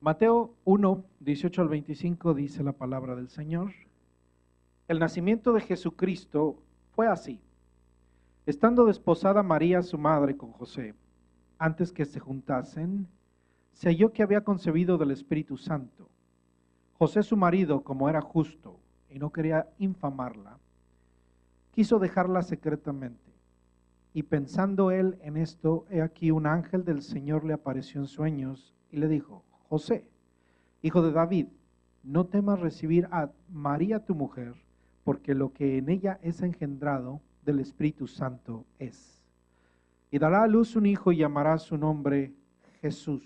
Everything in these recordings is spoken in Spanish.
Mateo 1, 18 al 25 dice la palabra del Señor. El nacimiento de Jesucristo fue así. Estando desposada María, su madre, con José, antes que se juntasen, se halló que había concebido del Espíritu Santo. José, su marido, como era justo y no quería infamarla, quiso dejarla secretamente. Y pensando él en esto, he aquí un ángel del Señor le apareció en sueños y le dijo: José, hijo de David, no temas recibir a María tu mujer, porque lo que en ella es engendrado del Espíritu Santo es. Y dará a luz un hijo y llamará su nombre Jesús,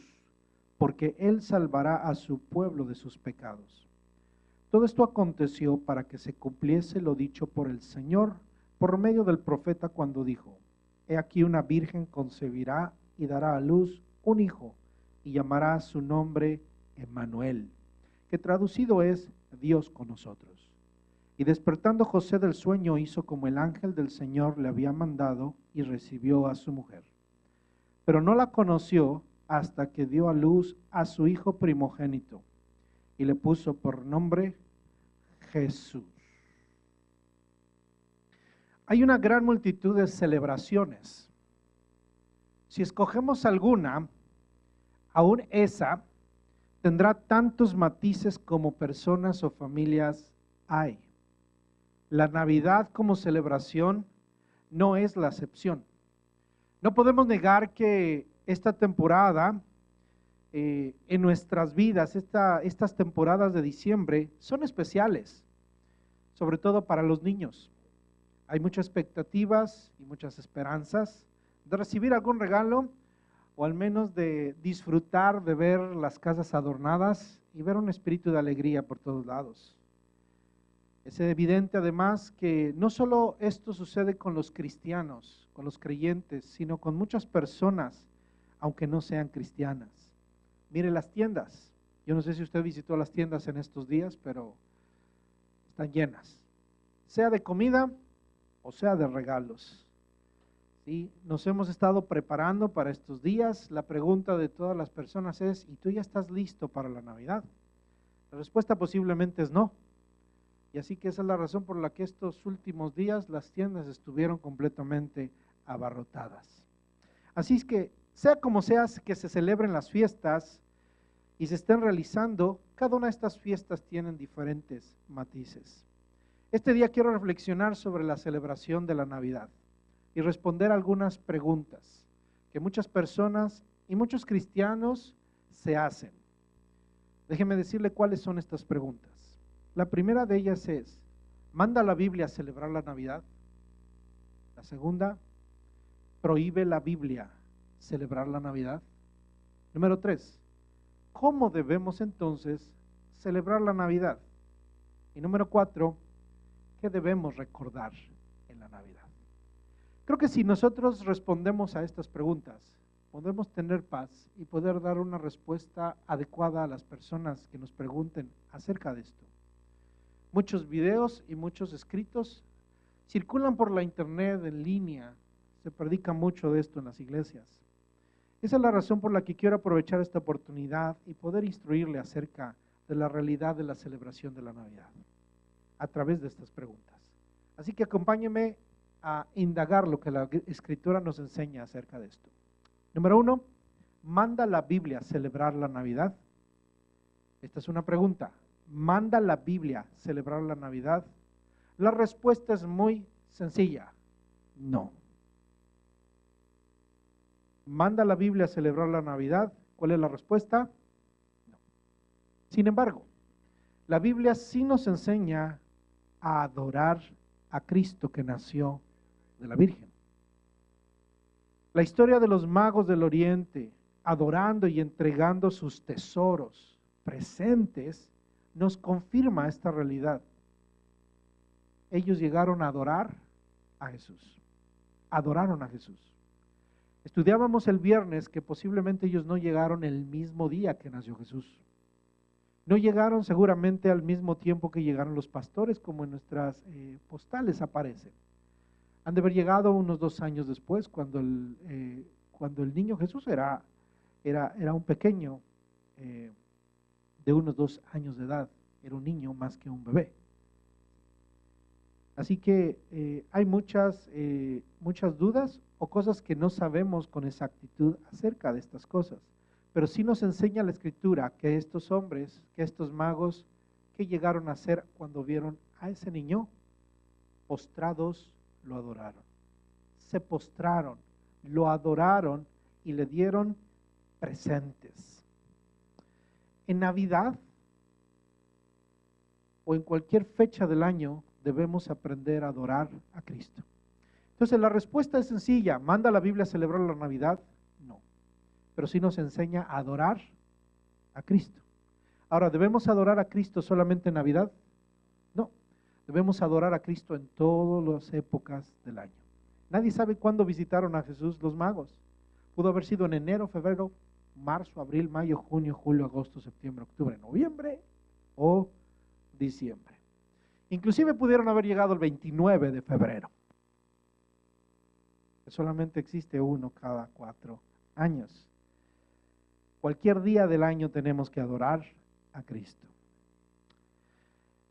porque él salvará a su pueblo de sus pecados. Todo esto aconteció para que se cumpliese lo dicho por el Señor por medio del profeta cuando dijo: He aquí una virgen concebirá y dará a luz un hijo y llamará su nombre Emmanuel, que traducido es Dios con nosotros. Y despertando José del sueño hizo como el ángel del Señor le había mandado y recibió a su mujer. Pero no la conoció hasta que dio a luz a su hijo primogénito y le puso por nombre Jesús. Hay una gran multitud de celebraciones. Si escogemos alguna, aún esa tendrá tantos matices como personas o familias hay. La Navidad como celebración no es la excepción. No podemos negar que esta temporada en nuestras vidas, estas temporadas de diciembre son especiales, sobre todo para los niños. Hay muchas expectativas y muchas esperanzas de recibir algún regalo o al menos de disfrutar de ver las casas adornadas y ver un espíritu de alegría por todos lados. Es evidente además que no solo esto sucede con los cristianos, con los creyentes, sino con muchas personas, aunque no sean cristianas. Mire las tiendas. Yo no sé si usted visitó las tiendas en estos días, pero están llenas, sea de comida o sea de regalos. ¿Sí? Nos hemos estado preparando para estos días. La pregunta de todas las personas es: ¿y tú ya estás listo para la Navidad? La respuesta posiblemente es no. Y así que esa es la razón por la que estos últimos días las tiendas estuvieron completamente abarrotadas. Así es que, sea como sea que se celebren las fiestas y se estén realizando, cada una de estas fiestas tienen diferentes matices. Este día quiero reflexionar sobre la celebración de la Navidad y responder algunas preguntas que muchas personas y muchos cristianos se hacen. Déjeme decirle cuáles son estas preguntas. La primera de ellas es: ¿manda la Biblia a celebrar la Navidad? La segunda: ¿prohíbe la Biblia celebrar la Navidad? Número 3: ¿cómo debemos entonces celebrar la Navidad? Y número 4: ¿qué debemos recordar en la Navidad? Creo que si nosotros respondemos a estas preguntas, podemos tener paz y poder dar una respuesta adecuada a las personas que nos pregunten acerca de esto. Muchos videos y muchos escritos circulan por la internet en línea. Se predica mucho de esto en las iglesias. Esa es la razón por la que quiero aprovechar esta oportunidad y poder instruirle acerca de la realidad de la celebración de la Navidad a través de estas preguntas. Así que acompáñeme a indagar lo que la Escritura nos enseña acerca de esto. Número 1, ¿manda la Biblia celebrar la Navidad? Esta es una pregunta. ¿Manda la Biblia celebrar la Navidad? La respuesta es muy sencilla: no. ¿Manda la Biblia celebrar la Navidad? ¿Cuál es la respuesta? No. Sin embargo, la Biblia sí nos enseña a adorar a Cristo que nació de la Virgen. La historia de los magos del Oriente adorando y entregando sus tesoros presentes nos confirma esta realidad. Ellos llegaron a adorar a Jesús. Adoraron a Jesús. Estudiábamos el viernes que posiblemente ellos no llegaron el mismo día que nació Jesús. No llegaron seguramente al mismo tiempo que llegaron los pastores, como en nuestras postales aparecen. Han de haber llegado unos 2 años después, cuando el niño Jesús era un pequeño de unos 2 años de edad. Era un niño más que un bebé. Así que hay muchas dudas o cosas que no sabemos con exactitud acerca de estas cosas. Pero sí nos enseña la Escritura que estos hombres, que estos magos, ¿qué llegaron a hacer cuando vieron a ese niño? Postrados lo adoraron. Se postraron, lo adoraron y le dieron presentes. En Navidad o en cualquier fecha del año debemos aprender a adorar a Cristo. Entonces la respuesta es sencilla. ¿Manda la Biblia a celebrar la Navidad? No. Pero sí nos enseña a adorar a Cristo. Ahora, ¿debemos adorar a Cristo solamente en Navidad? No. Debemos adorar a Cristo en todas las épocas del año. Nadie sabe cuándo visitaron a Jesús los magos. Pudo haber sido en enero, febrero, marzo, abril, mayo, junio, julio, agosto, septiembre, octubre, noviembre o diciembre. Inclusive pudieron haber llegado el 29 de febrero. Que solamente existe uno cada 4 años. Cualquier día del año tenemos que adorar a Cristo.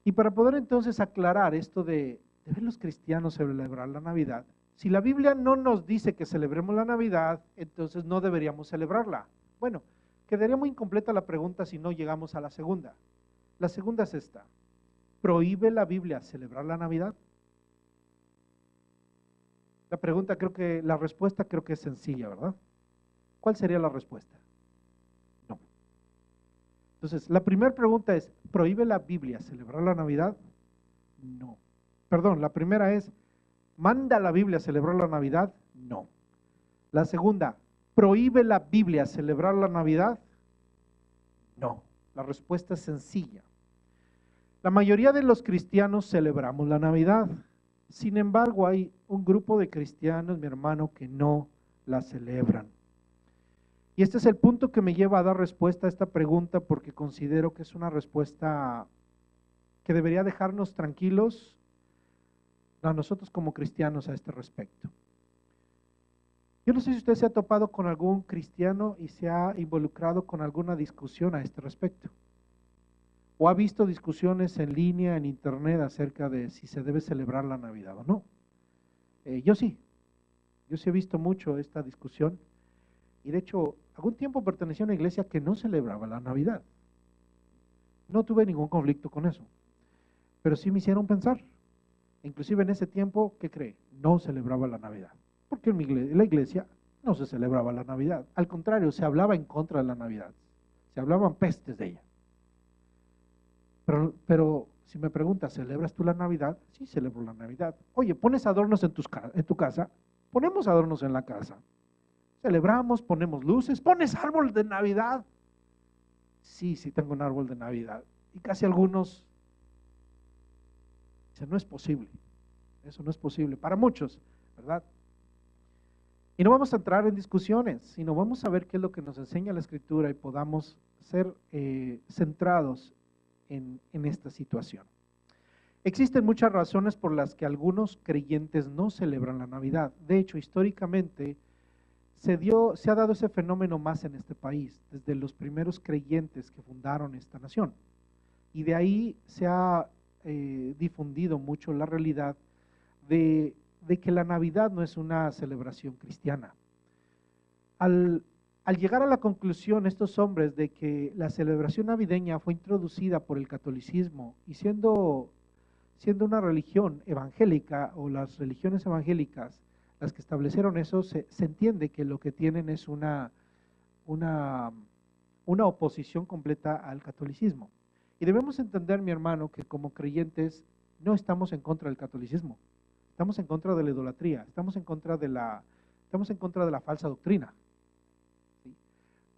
Y para poder entonces aclarar esto de ¿deben los cristianos celebrar la Navidad? Si la Biblia no nos dice que celebremos la Navidad, entonces no deberíamos celebrarla. Bueno, quedaría muy incompleta la pregunta si no llegamos a la segunda. La segunda es esta: ¿prohíbe la Biblia celebrar la Navidad? La respuesta creo que es sencilla, ¿verdad? ¿Cuál sería la respuesta? No. Entonces, la primera pregunta es, ¿prohíbe la Biblia celebrar la Navidad? No. Perdón, la primera es, ¿manda la Biblia celebrar la Navidad? No. La segunda, ¿prohíbe la Biblia celebrar la Navidad? No. La respuesta es sencilla. La mayoría de los cristianos celebramos la Navidad. Sin embargo, hay un grupo de cristianos, mi hermano, que no la celebran. Y este es el punto que me lleva a dar respuesta a esta pregunta, porque considero que es una respuesta que debería dejarnos tranquilos a nosotros como cristianos a este respecto. Yo no sé si usted se ha topado con algún cristiano y se ha involucrado con alguna discusión a este respecto. ¿O ha visto discusiones en línea, en internet, acerca de si se debe celebrar la Navidad o no? Yo sí he visto mucho esta discusión. Y de hecho, algún tiempo pertenecí a una iglesia que no celebraba la Navidad. No tuve ningún conflicto con eso. Pero sí me hicieron pensar. Inclusive en ese tiempo, ¿qué cree? No celebraba la Navidad. Porque en la iglesia no se celebraba la Navidad. Al contrario, se hablaba en contra de la Navidad. Se hablaban pestes de ella. Pero si me preguntas, ¿celebras tú la Navidad? Sí, celebro la Navidad. Oye, ¿pones adornos en tu casa? Ponemos adornos en la casa. Celebramos, ponemos luces. ¿Pones árbol de Navidad? Sí, tengo un árbol de Navidad. Y casi algunos dicen, no es posible. Eso no es posible. Para muchos, ¿verdad? Y no vamos a entrar en discusiones, sino vamos a ver qué es lo que nos enseña la Escritura y podamos ser centrados en esta situación. Existen muchas razones por las que algunos creyentes no celebran la Navidad. De hecho, históricamente se ha dado ese fenómeno más en este país, desde los primeros creyentes que fundaron esta nación. Y de ahí se ha difundido mucho la realidad de que la Navidad no es una celebración cristiana. Al llegar a la conclusión estos hombres de que la celebración navideña fue introducida por el catolicismo y siendo una religión evangélica o las religiones evangélicas las que establecieron eso, se entiende que lo que tienen es una oposición completa al catolicismo. Y debemos entender, mi hermano, que como creyentes no estamos en contra del catolicismo, estamos en contra de la idolatría, estamos en contra de la falsa doctrina.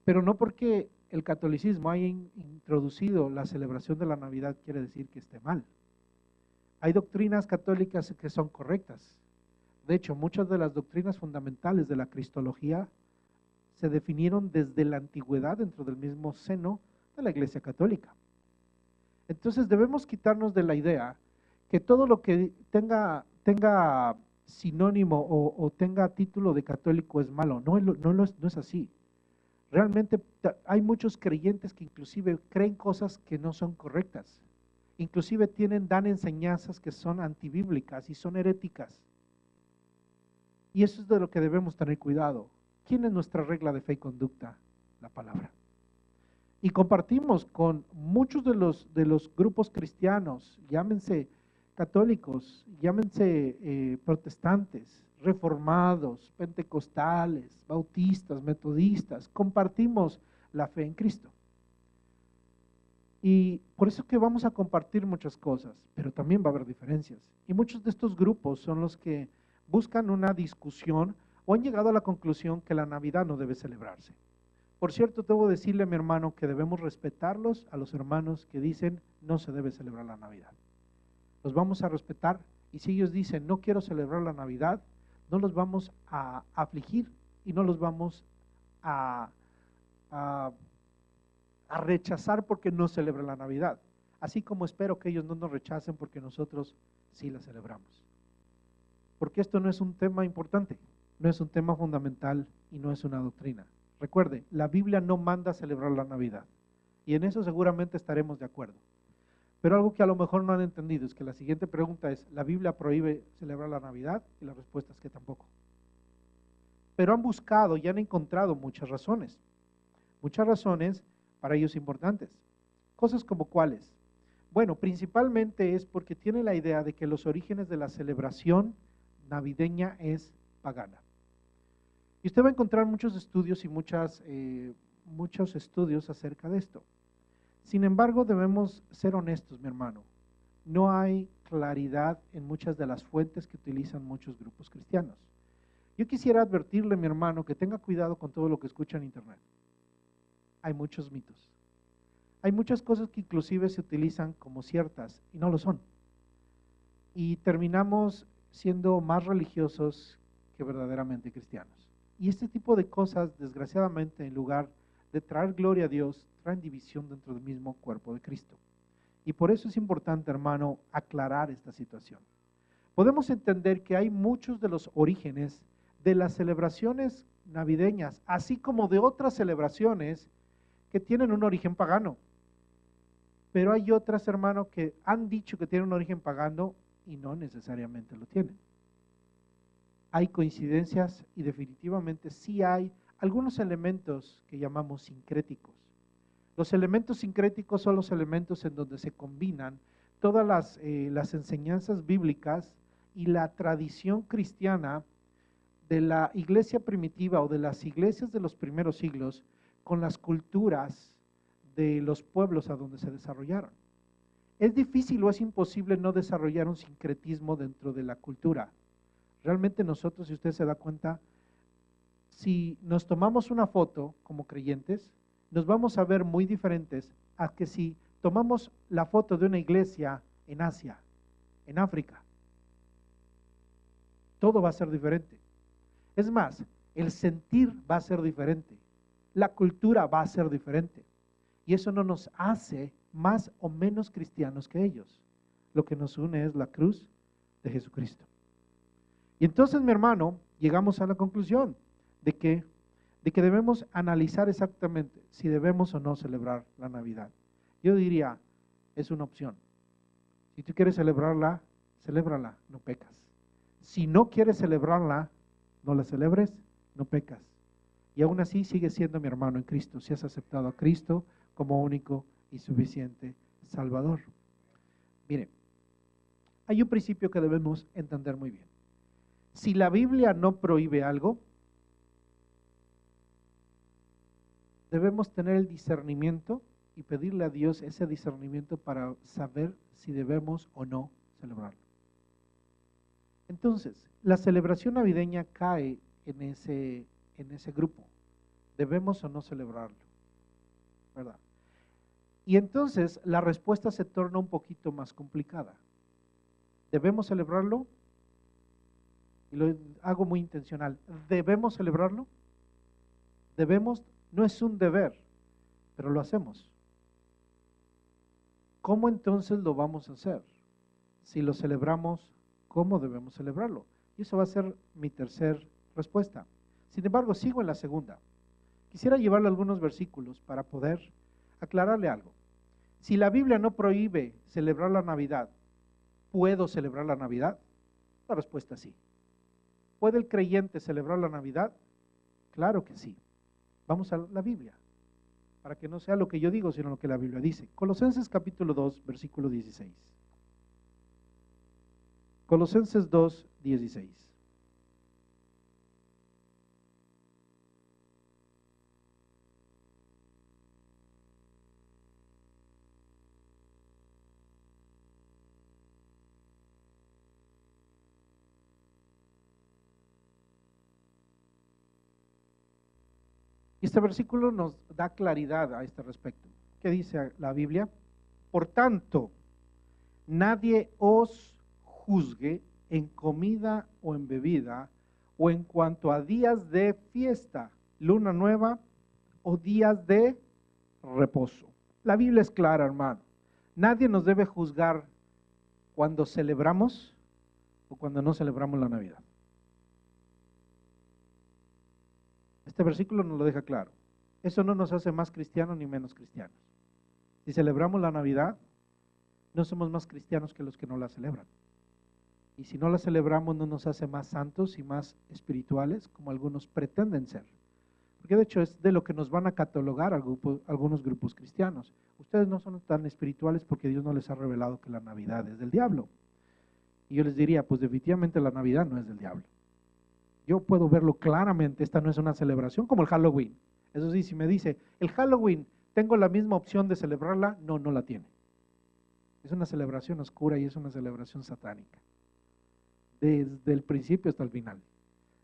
Pero no porque el catolicismo haya introducido la celebración de la Navidad quiere decir que esté mal. Hay doctrinas católicas que son correctas. De hecho, muchas de las doctrinas fundamentales de la cristología se definieron desde la antigüedad dentro del mismo seno de la Iglesia Católica. Entonces debemos quitarnos de la idea que todo lo que tenga sinónimo o tenga título de católico es malo. No es así. Realmente hay muchos creyentes que inclusive creen cosas que no son correctas. Inclusive dan enseñanzas que son antibíblicas y son heréticas. Y eso es de lo que debemos tener cuidado. ¿Quién es nuestra regla de fe y conducta? La palabra. Y compartimos con muchos de los grupos cristianos, llámense católicos, llámense protestantes, reformados, pentecostales, bautistas, metodistas, compartimos la fe en Cristo. Y por eso que vamos a compartir muchas cosas, pero también va a haber diferencias. Y muchos de estos grupos son los que buscan una discusión o han llegado a la conclusión que la Navidad no debe celebrarse. Por cierto, debo decirle a mi hermano que debemos respetarlos, a los hermanos que dicen no se debe celebrar la Navidad. Los vamos a respetar, y si ellos dicen no quiero celebrar la Navidad, no los vamos a afligir y no los vamos a rechazar porque no celebran la Navidad. Así como espero que ellos no nos rechacen porque nosotros sí la celebramos. Porque esto no es un tema importante, no es un tema fundamental y no es una doctrina. Recuerde, la Biblia no manda a celebrar la Navidad, y en eso seguramente estaremos de acuerdo. Pero algo que a lo mejor no han entendido es que la siguiente pregunta es, ¿la Biblia prohíbe celebrar la Navidad? Y la respuesta es que tampoco. Pero han buscado y han encontrado muchas razones para ellos importantes. Cosas como cuáles. Bueno, principalmente es porque tiene la idea de que los orígenes de la celebración navideña es pagana. Y usted va a encontrar muchos estudios y muchos estudios acerca de esto. Sin embargo, debemos ser honestos, mi hermano. No hay claridad en muchas de las fuentes que utilizan muchos grupos cristianos. Yo quisiera advertirle, mi hermano, que tenga cuidado con todo lo que escucha en internet. Hay muchos mitos. Hay muchas cosas que inclusive se utilizan como ciertas y no lo son. Y terminamos siendo más religiosos que verdaderamente cristianos. Y este tipo de cosas, desgraciadamente, en lugar de traer gloria a Dios, traen división dentro del mismo cuerpo de Cristo. Y por eso es importante, hermano, aclarar esta situación. Podemos entender que hay muchos de los orígenes de las celebraciones navideñas, así como de otras celebraciones que tienen un origen pagano. Pero hay otras, hermano, que han dicho que tienen un origen pagano y no necesariamente lo tienen. Hay coincidencias y definitivamente sí hay algunos elementos que llamamos sincréticos. Los elementos sincréticos son los elementos en donde se combinan todas las enseñanzas bíblicas y la tradición cristiana de la iglesia primitiva o de las iglesias de los primeros siglos con las culturas de los pueblos a donde se desarrollaron. Es difícil o es imposible no desarrollar un sincretismo dentro de la cultura. Realmente nosotros, si usted se da cuenta, si nos tomamos una foto como creyentes, nos vamos a ver muy diferentes a que si tomamos la foto de una iglesia en Asia, en África. Todo va a ser diferente. Es más, el sentir va a ser diferente. La cultura va a ser diferente. Y eso no nos hace más o menos cristianos que ellos. Lo que nos une es la cruz de Jesucristo. Y entonces, mi hermano, llegamos a la conclusión de que debemos analizar exactamente si debemos o no celebrar la Navidad. Yo diría, es una opción. Si tú quieres celebrarla, celébrala, no pecas. Si no quieres celebrarla, no la celebres, no pecas. Y aún así sigues siendo mi hermano en Cristo, si has aceptado a Cristo como único y suficiente Salvador. Mire, hay un principio que debemos entender muy bien. Si la Biblia no prohíbe algo, debemos tener el discernimiento y pedirle a Dios ese discernimiento para saber si debemos o no celebrarlo. Entonces, la celebración navideña cae en ese grupo. ¿Debemos o no celebrarlo? ¿Verdad? Y entonces la respuesta se torna un poquito más complicada. ¿Debemos celebrarlo? Y lo hago muy intencional. ¿Debemos celebrarlo? Debemos, no es un deber, pero lo hacemos. ¿Cómo entonces lo vamos a hacer? Si lo celebramos, ¿cómo debemos celebrarlo? Y eso va a ser mi tercera respuesta. Sin embargo, sigo en la segunda. Quisiera llevarle algunos versículos para poder aclararle algo. Si la Biblia no prohíbe celebrar la Navidad, ¿puedo celebrar la Navidad? La respuesta es sí. ¿Puede el creyente celebrar la Navidad? Claro que sí. Vamos a la Biblia, para que no sea lo que yo digo, sino lo que la Biblia dice. Colosenses capítulo 2, versículo 16. Colosenses 2, 16. Y este versículo nos da claridad a este respecto. ¿Qué dice la Biblia? Por tanto, nadie os juzgue en comida o en bebida, o en cuanto a días de fiesta, luna nueva o días de reposo. La Biblia es clara, hermano. Nadie nos debe juzgar cuando celebramos o cuando no celebramos la Navidad. Este versículo nos lo deja claro. Eso no nos hace más cristianos ni menos cristianos. Si celebramos la Navidad, no somos más cristianos que los que no la celebran. Y si no la celebramos, no nos hace más santos y más espirituales como algunos pretenden ser. Porque de hecho es de lo que nos van a catalogar algunos grupos cristianos. Ustedes no son tan espirituales porque Dios no les ha revelado que la Navidad es del diablo. Y yo les diría, pues definitivamente la Navidad no es del diablo. Yo puedo verlo claramente, esta no es una celebración como el Halloween. Eso sí, si me dice, el Halloween, ¿tengo la misma opción de celebrarla? No, no la tiene. Es una celebración oscura y es una celebración satánica. Desde el principio hasta el final.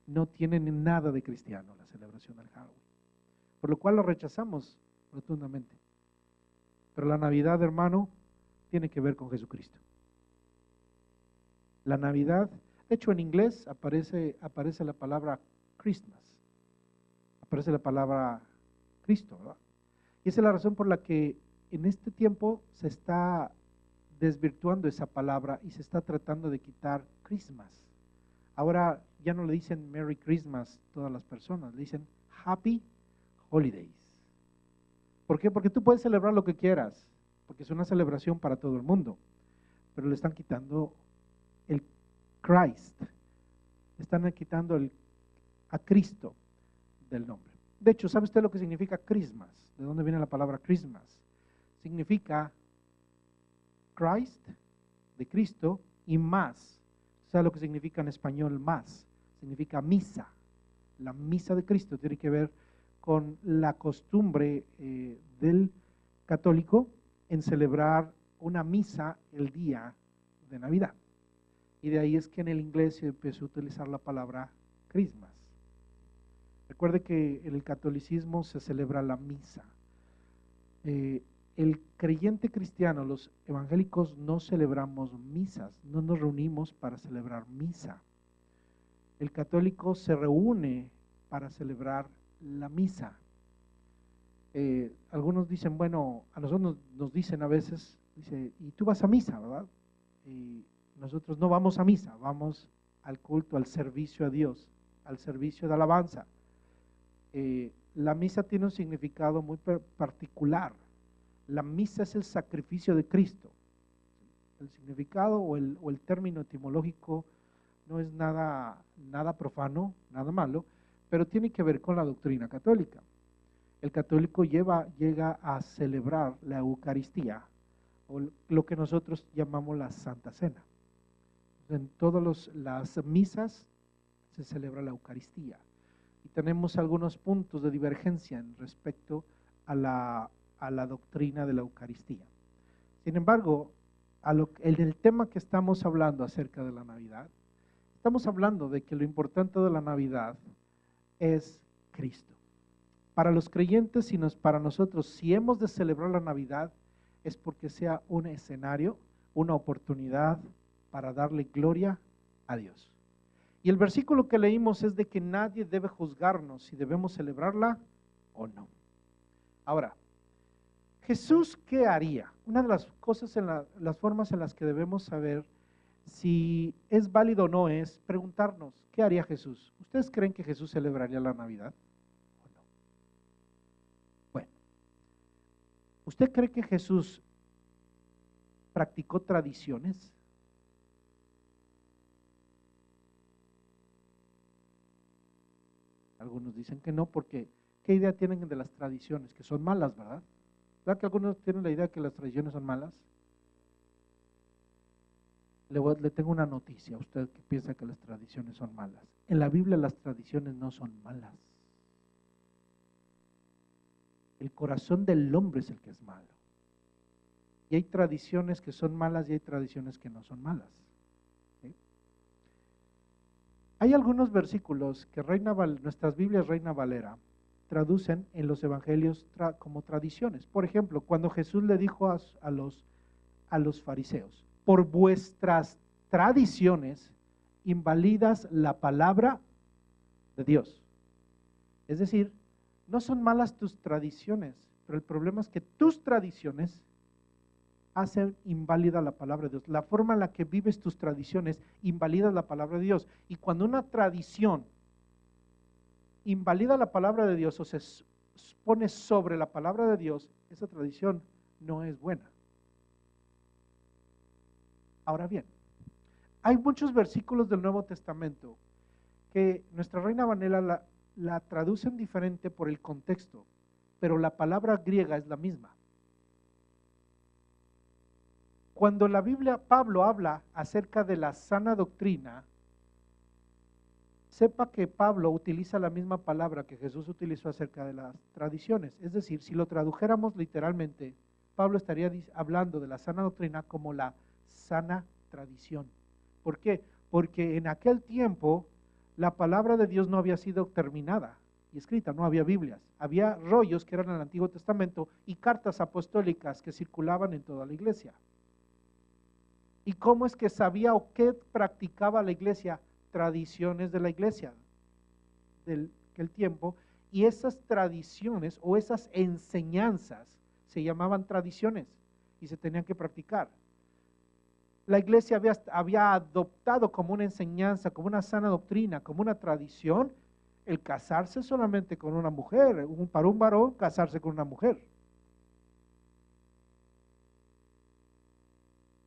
No tiene nada de cristiano la celebración del Halloween. Por lo cual lo rechazamos rotundamente. Pero la Navidad, hermano, tiene que ver con Jesucristo. La Navidad, de hecho en inglés aparece la palabra Christmas. Aparece la palabra Cristo, ¿verdad? Y esa es la razón por la que en este tiempo se está desvirtuando esa palabra y se está tratando de quitar Christmas. Ahora ya no le dicen Merry Christmas todas las personas, le dicen Happy Holidays. ¿Por qué? Porque tú puedes celebrar lo que quieras, porque es una celebración para todo el mundo, pero le están quitando el Christ, le están quitando a Cristo del nombre. De hecho, ¿sabe usted lo que significa Christmas? ¿De dónde viene la palabra Christmas? Significa Christ, de Cristo, y más. ¿Sabe lo que significa en español más? Significa misa. La misa de Cristo tiene que ver con la costumbre del católico en celebrar una misa el día de Navidad. Y de ahí es que en el inglés se empezó a utilizar la palabra Christmas. Recuerde que en el catolicismo se celebra la misa. El creyente cristiano, los evangélicos, no celebramos misas, no nos reunimos para celebrar misa. El católico se reúne para celebrar la misa. Algunos dicen, bueno, a nosotros nos dicen a veces, dice, y tú vas a misa, ¿verdad? Y nosotros no vamos a misa, vamos al culto, al servicio a Dios, al servicio de alabanza. La misa tiene un significado muy particular. La misa es el sacrificio de Cristo. El significado o el término etimológico no es nada profano, nada malo, pero tiene que ver con la doctrina católica. El católico llega a celebrar la Eucaristía, o lo que nosotros llamamos la Santa Cena. En todas las misas se celebra la Eucaristía. Y tenemos algunos puntos de divergencia en respecto a la doctrina de la Eucaristía. Sin embargo, en el tema que estamos hablando acerca de la Navidad, estamos hablando de que lo importante de la Navidad es Cristo. Para los creyentes y para nosotros, si hemos de celebrar la Navidad, es porque sea un escenario, una oportunidad para darle gloria a Dios. Y el versículo que leímos es de que nadie debe juzgarnos si debemos celebrarla o no. Ahora, Jesús, ¿qué haría? Una de las cosas, las formas en las que debemos saber si es válido o no es preguntarnos, ¿qué haría Jesús? ¿Ustedes creen que Jesús celebraría la Navidad o no? ¿Usted cree que Jesús practicó tradiciones? Algunos dicen que no, porque ¿qué idea tienen de las tradiciones? Que son malas, ¿verdad? ¿Verdad que algunos tienen la idea que las tradiciones son malas? Le tengo una noticia a usted que piensa que las tradiciones son malas. En la Biblia las tradiciones no son malas. El corazón del hombre es el que es malo. Y hay tradiciones que son malas y hay tradiciones que no son malas. ¿Sí? Hay algunos versículos que nuestras Biblias Reina Valera traducen en los evangelios como tradiciones. Por ejemplo, cuando Jesús le dijo a los fariseos: por vuestras tradiciones invalidas la palabra de Dios. Es decir, no son malas tus tradiciones, pero el problema es que tus tradiciones hacen inválida la palabra de Dios. La forma en la que vives tus tradiciones invalida la palabra de Dios. Y cuando una tradición invalida la palabra de Dios o se pone sobre la palabra de Dios, esa tradición no es buena. Ahora bien, hay muchos versículos del Nuevo Testamento que nuestra Reina Valera la traducen diferente por el contexto, pero la palabra griega es la misma. Cuando la Biblia, Pablo habla acerca de la sana doctrina, sepa que Pablo utiliza la misma palabra que Jesús utilizó acerca de las tradiciones. Es decir, si lo tradujéramos literalmente, Pablo estaría hablando de la sana doctrina como la sana tradición. ¿Por qué? Porque en aquel tiempo la palabra de Dios no había sido terminada y escrita, no había Biblias. Había rollos que eran en el Antiguo Testamento y cartas apostólicas que circulaban en toda la iglesia. ¿Y cómo es que sabía o qué practicaba la iglesia? Tradiciones de la iglesia del aquel tiempo, y esas tradiciones o esas enseñanzas se llamaban tradiciones y se tenían que practicar. La iglesia había adoptado como una enseñanza, como una sana doctrina, como una tradición, el casarse solamente con una mujer, para un varón casarse con una mujer.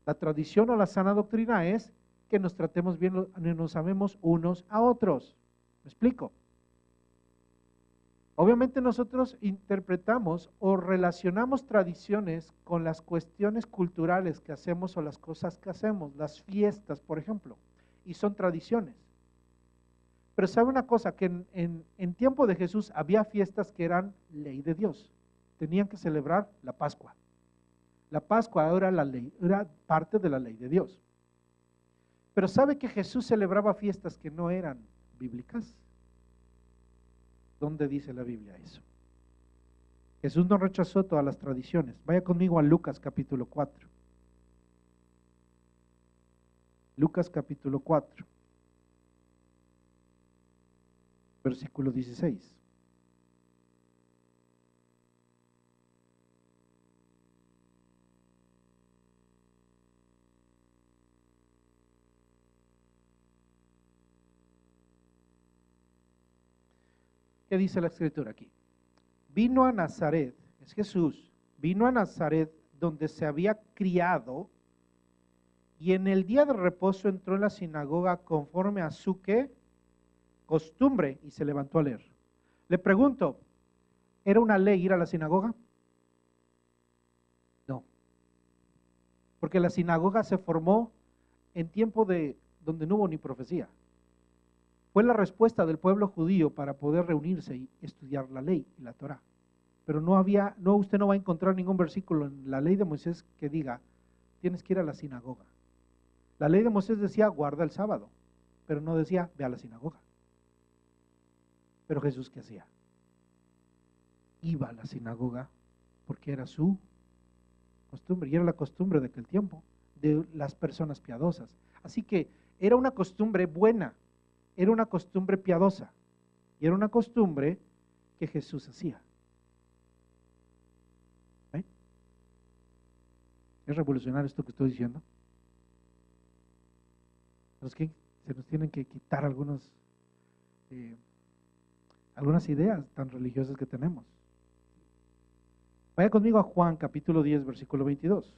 La tradición o la sana doctrina es que nos tratemos bien, nos amemos unos a otros. ¿Me explico? Obviamente nosotros interpretamos o relacionamos tradiciones con las cuestiones culturales que hacemos o las cosas que hacemos, las fiestas, por ejemplo, y son tradiciones. Pero sabe una cosa, que en tiempo de Jesús había fiestas que eran ley de Dios. Tenían que celebrar la Pascua. La Pascua era la ley, era parte de la ley de Dios. Pero sabe que Jesús celebraba fiestas que no eran bíblicas. ¿Dónde dice la Biblia eso? Jesús no rechazó todas las tradiciones. Vaya conmigo a Lucas capítulo 4. Lucas capítulo 4, versículo 16. ¿Qué dice la escritura aquí? Vino a Nazaret, es Jesús, vino a Nazaret donde se había criado, y en el día de reposo entró en la sinagoga conforme a su ¿qué? Costumbre, y se levantó a leer. Le pregunto, ¿era una ley ir a la sinagoga? No, porque la sinagoga se formó en tiempo donde no hubo ni profecía. Fue la respuesta del pueblo judío para poder reunirse y estudiar la ley y la Torá. Pero usted no va a encontrar ningún versículo en la ley de Moisés que diga, tienes que ir a la sinagoga. La ley de Moisés decía, guarda el sábado, pero no decía, ve a la sinagoga. Pero Jesús, ¿qué hacía? Iba a la sinagoga porque era su costumbre, y era la costumbre de aquel tiempo, de las personas piadosas. Así que era una costumbre buena, era una costumbre piadosa, y era una costumbre que Jesús hacía. ¿Eh? ¿Es revolucionario esto que estoy diciendo? Los que se nos tienen que quitar algunas ideas tan religiosas que tenemos. Vaya conmigo a Juan capítulo 10, versículo 22.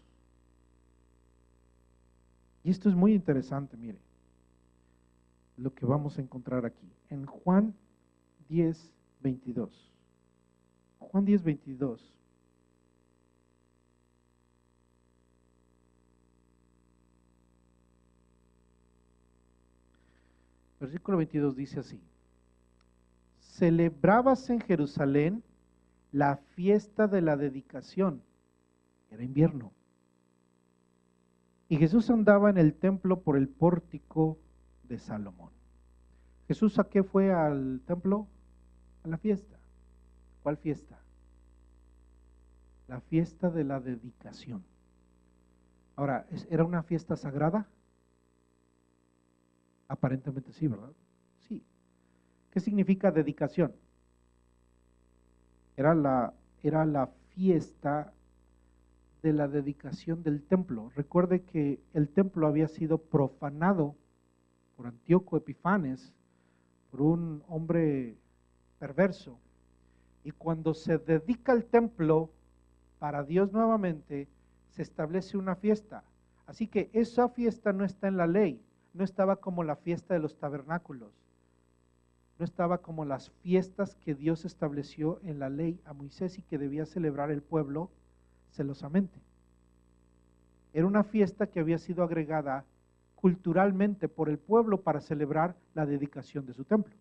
Y esto es muy interesante, mire, lo que vamos a encontrar aquí. En Juan 10, 22. Juan 10, 22. Versículo 22 dice así: celebrábase en Jerusalén la fiesta de la dedicación. Era invierno. Y Jesús andaba en el templo por el pórtico de Salomón. ¿Jesús a qué fue al templo? A la fiesta. ¿Cuál fiesta? La fiesta de la dedicación. Ahora, ¿era una fiesta sagrada? Aparentemente sí, ¿verdad? Sí. ¿Qué significa dedicación? Era la fiesta de la dedicación del templo. Recuerde que el templo había sido profanado por Antíoco Epifanes, por un hombre perverso. Y cuando se dedica el templo para Dios nuevamente, se establece una fiesta. Así que esa fiesta no está en la ley, no estaba como la fiesta de los tabernáculos, no estaba como las fiestas que Dios estableció en la ley a Moisés y que debía celebrar el pueblo celosamente. Era una fiesta que había sido agregada culturalmente por el pueblo para celebrar la dedicación de su templo.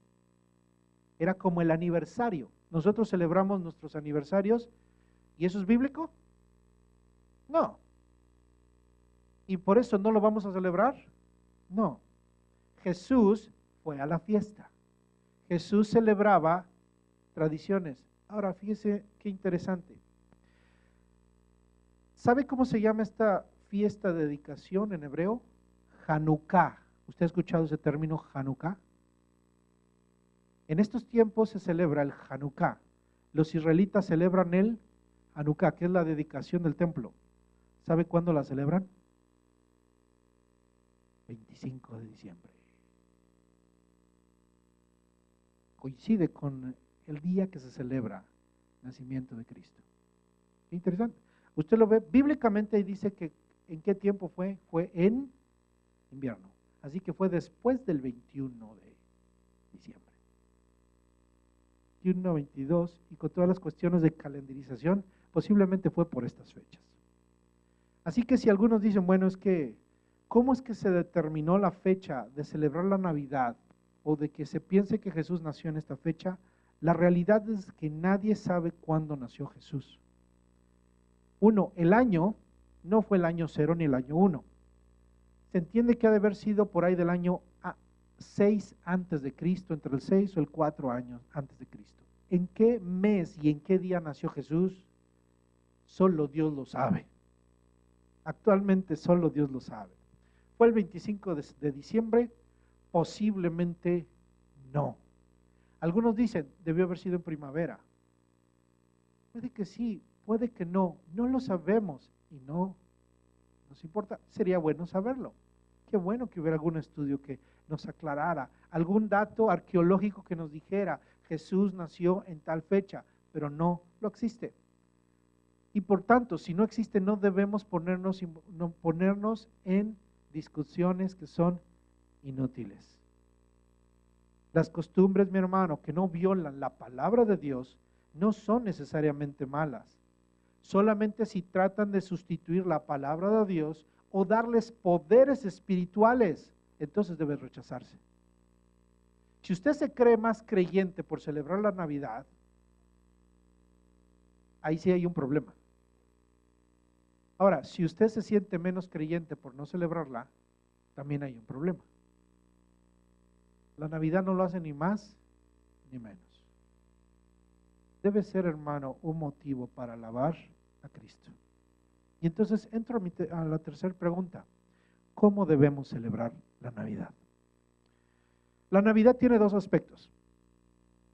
Era como el aniversario. Nosotros celebramos nuestros aniversarios, ¿y eso es bíblico? No. ¿Y por eso no lo vamos a celebrar? No. Jesús fue a la fiesta. Jesús celebraba tradiciones. Ahora, fíjese qué interesante. ¿Sabe cómo se llama esta fiesta de dedicación en hebreo? Hanukkah. ¿Usted ha escuchado ese término Hanukkah? En estos tiempos se celebra el Hanukkah. Los israelitas celebran el Hanukkah, que es la dedicación del templo. ¿Sabe cuándo la celebran? 25 de diciembre. Coincide con el día que se celebra el nacimiento de Cristo. Qué interesante. Usted lo ve, bíblicamente dice que ¿en qué tiempo fue? Fue en invierno. Así que fue después del 21 de diciembre. 21, 22, y con todas las cuestiones de calendarización, posiblemente fue por estas fechas. Así que si algunos dicen, bueno, es que, ¿cómo es que se determinó la fecha de celebrar la Navidad o de que se piense que Jesús nació en esta fecha? La realidad es que nadie sabe cuándo nació Jesús. Uno, el año no fue el año 0 ni el año 1. Se entiende que ha de haber sido por ahí del año 6 antes de Cristo, entre el 6 o el 4 años antes de Cristo. ¿En qué mes y en qué día nació Jesús? Solo Dios lo sabe. Actualmente solo Dios lo sabe. ¿Fue el 25 de diciembre? Posiblemente no. Algunos dicen, debió haber sido en primavera. Puede que sí, puede que no. No lo sabemos y no nos importa. Sería bueno saberlo. Qué bueno que hubiera algún estudio que nos aclarara, algún dato arqueológico que nos dijera, Jesús nació en tal fecha, pero no lo existe. Y por tanto, si no existe, no debemos ponernos en discusiones que son inútiles. Las costumbres, mi hermano, que no violan la palabra de Dios, no son necesariamente malas. Solamente si tratan de sustituir la palabra de Dios o darles poderes espirituales, entonces debe rechazarse. Si usted se cree más creyente por celebrar la Navidad, ahí sí hay un problema. Ahora, si usted se siente menos creyente por no celebrarla, también hay un problema. La Navidad no lo hace ni más ni menos. Debe ser, hermano, un motivo para alabar a Cristo. Y entonces entro a la tercera pregunta. ¿Cómo debemos celebrar la Navidad? La Navidad tiene dos aspectos.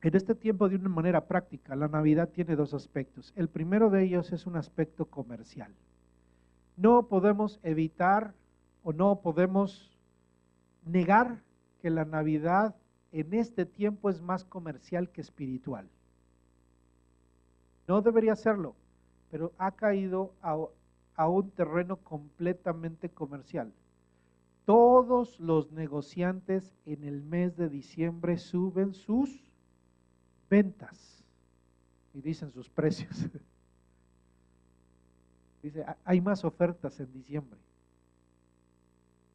En este tiempo, de una manera práctica, la Navidad tiene dos aspectos. El primero de ellos es un aspecto comercial. No podemos evitar o no podemos negar que la Navidad en este tiempo es más comercial que espiritual. No debería serlo. pero ha caído a un terreno completamente comercial. Todos los negociantes en el mes de diciembre suben sus ventas y dicen sus precios. Dice, hay más ofertas en diciembre.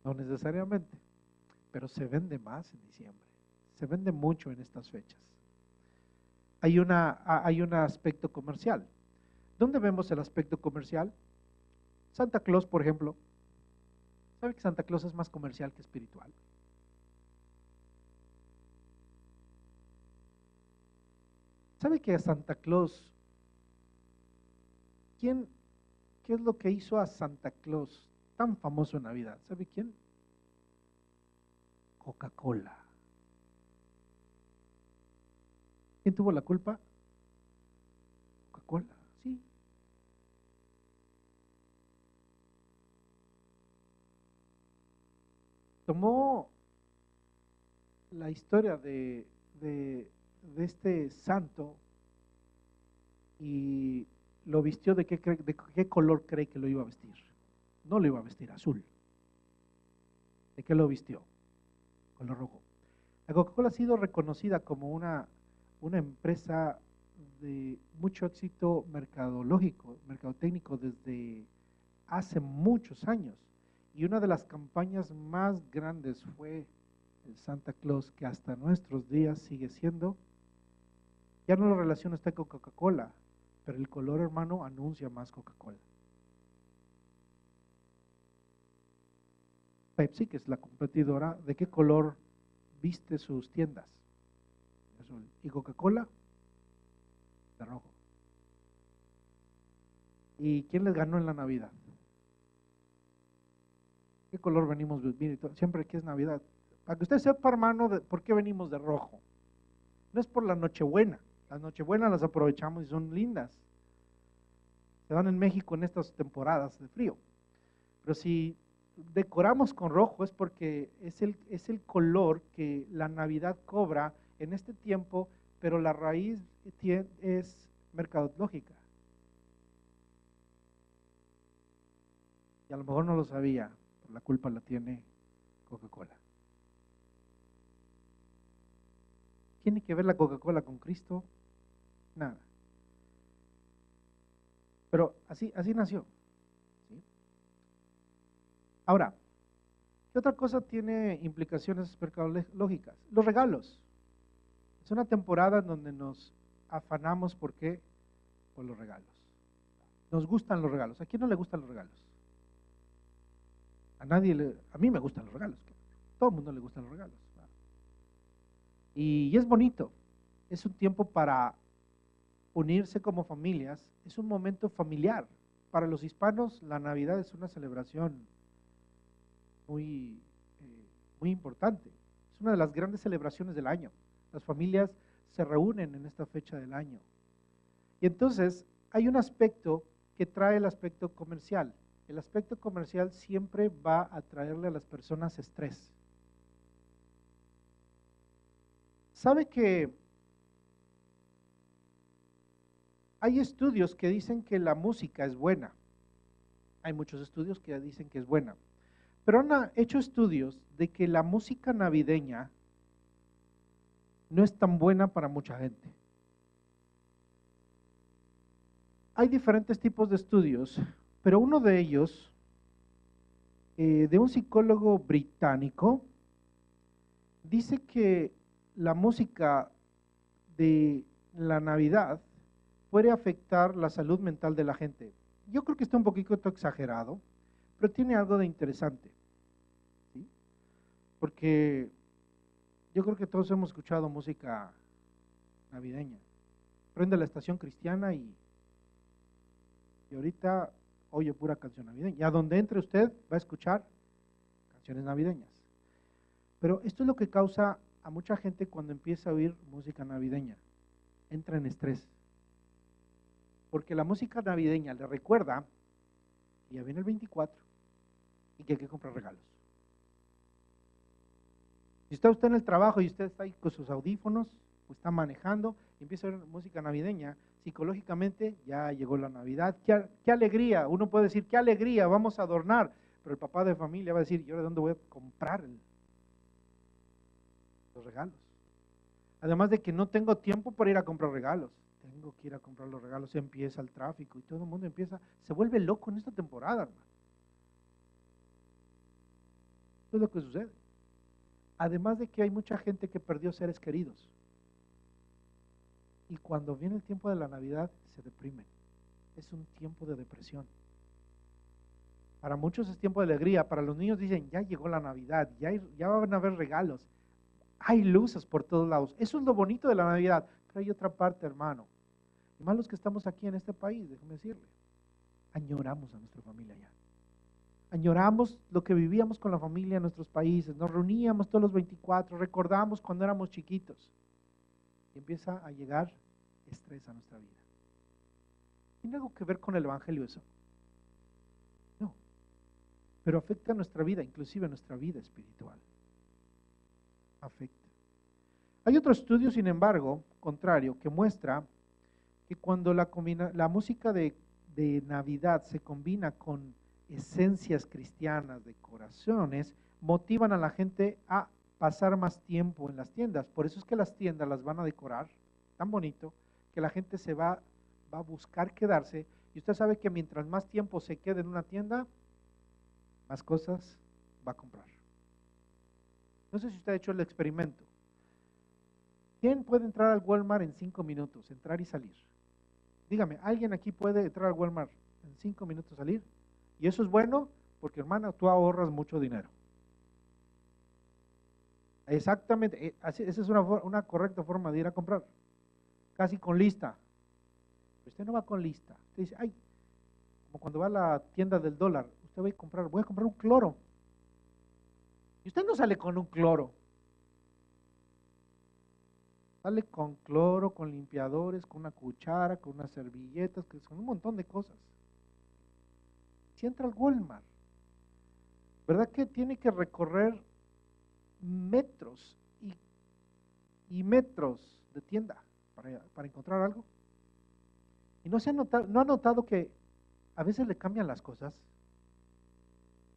No necesariamente, pero se vende más en diciembre. Se vende mucho en estas fechas. Hay un aspecto comercial. ¿Dónde vemos el aspecto comercial? Santa Claus, por ejemplo. ¿Sabe que Santa Claus es más comercial que espiritual? ¿Sabe que a Santa Claus, qué es lo que hizo a Santa Claus tan famoso en Navidad? ¿Sabe quién? Coca-Cola. ¿Quién tuvo la culpa? Coca-Cola, sí. Tomó la historia de este santo y lo vistió de qué color cree que lo iba a vestir. No lo iba a vestir azul. ¿De qué lo vistió? Color rojo. La Coca-Cola ha sido reconocida como una empresa de mucho éxito mercadológico, mercadotécnico desde hace muchos años. Y una de las campañas más grandes fue el Santa Claus, que hasta nuestros días sigue siendo. Ya no lo relaciona usted con Coca-Cola, pero el color, hermano, anuncia más Coca-Cola. Pepsi, que es la competidora, ¿de qué color viste sus tiendas? Azul. Y Coca-Cola, de rojo. ¿Y quién les ganó en la Navidad? ¿Qué color venimos viendo? Siempre que es Navidad. Para que usted sepa, hermano, por qué venimos de rojo. No es por la Nochebuena. Las Nochebuenas las aprovechamos y son lindas. Se dan en México en estas temporadas de frío. Pero si decoramos con rojo es porque es el color que la Navidad cobra en este tiempo, pero la raíz es mercadológica. Y a lo mejor no lo sabía, pero la culpa la tiene Coca-Cola. ¿Tiene que ver la Coca-Cola con Cristo? Nada. Pero así nació. ¿Sí? Ahora, ¿qué otra cosa tiene implicaciones mercadológicas? Los regalos. Es una temporada en donde nos afanamos, ¿por qué? Por los regalos. Nos gustan los regalos. ¿A quién no le gustan los regalos? A mí me gustan los regalos. A todo el mundo le gustan los regalos. Y es bonito. Es un tiempo para unirse como familias. Es un momento familiar. Para los hispanos, la Navidad es una celebración muy importante. Es una de las grandes celebraciones del año. Las familias se reúnen en esta fecha del año. Y entonces hay un aspecto que trae el aspecto comercial. El aspecto comercial siempre va a traerle a las personas estrés. ¿Sabe que hay estudios que dicen que la música es buena? Hay muchos estudios que dicen que es buena. Pero han hecho estudios de que la música navideña no es tan buena para mucha gente. Hay diferentes tipos de estudios, pero uno de ellos, de un psicólogo británico, dice que la música de la Navidad puede afectar la salud mental de la gente. Yo creo que está un poquito exagerado, pero tiene algo de interesante, ¿sí? Porque yo creo que todos hemos escuchado música navideña. Prende la estación cristiana y ahorita oye pura canción navideña. Y a donde entre usted va a escuchar canciones navideñas. Pero esto es lo que causa a mucha gente cuando empieza a oír música navideña. Entra en estrés. Porque la música navideña le recuerda que ya viene el 24 y que hay que comprar regalos. Si está usted en el trabajo y usted está ahí con sus audífonos o está manejando y empieza a oír música navideña, psicológicamente ya llegó la Navidad, qué alegría, uno puede decir, qué alegría, vamos a adornar, pero el papá de familia va a decir, ¿y ahora de dónde voy a comprar los regalos? Además de que no tengo tiempo para ir a comprar regalos, tengo que ir a comprar los regalos, empieza el tráfico y todo el mundo se vuelve loco en esta temporada, hermano. Eso es lo que sucede. Además de que hay mucha gente que perdió seres queridos. Y cuando viene el tiempo de la Navidad, se deprimen. Es un tiempo de depresión. Para muchos es tiempo de alegría. Para los niños dicen, ya llegó la Navidad, ya van a haber regalos. Hay luces por todos lados. Eso es lo bonito de la Navidad. Pero hay otra parte, hermano. Y más los que estamos aquí en este país, déjeme decirle. Añoramos a nuestra familia allá. Añoramos lo que vivíamos con la familia en nuestros países. Nos reuníamos todos los 24. Recordamos cuando éramos chiquitos. Y empieza a llegar estrés a nuestra vida. ¿Tiene algo que ver con el Evangelio eso? No. Pero afecta a nuestra vida, inclusive a nuestra vida espiritual. Afecta. Hay otro estudio, sin embargo, contrario, que muestra que cuando la música de Navidad se combina con esencias cristianas, decoraciones, motivan a la gente a pasar más tiempo en las tiendas. Por eso es que las tiendas las van a decorar tan bonito que la gente se va a buscar quedarse. Y usted sabe que mientras más tiempo se quede en una tienda, más cosas va a comprar. No sé si usted ha hecho el experimento. ¿Quién puede entrar al Walmart en 5 minutos? Entrar y salir. Dígame, ¿alguien aquí puede entrar al Walmart en 5 minutos salir? Y eso es bueno porque, hermano, tú ahorras mucho dinero. Exactamente, esa es una correcta forma de ir a comprar. Casi con lista. Pero usted no va con lista. Usted dice, ay, como cuando va a la tienda del dólar, usted va a comprar, voy a comprar un cloro. Y usted no sale con un cloro. Sale con cloro, con limpiadores, con una cuchara, con unas servilletas, que son un montón de cosas. Si entra al Walmart, ¿verdad que tiene que recorrer metros y metros de tienda para encontrar algo? Y no ha notado que a veces le cambian las cosas.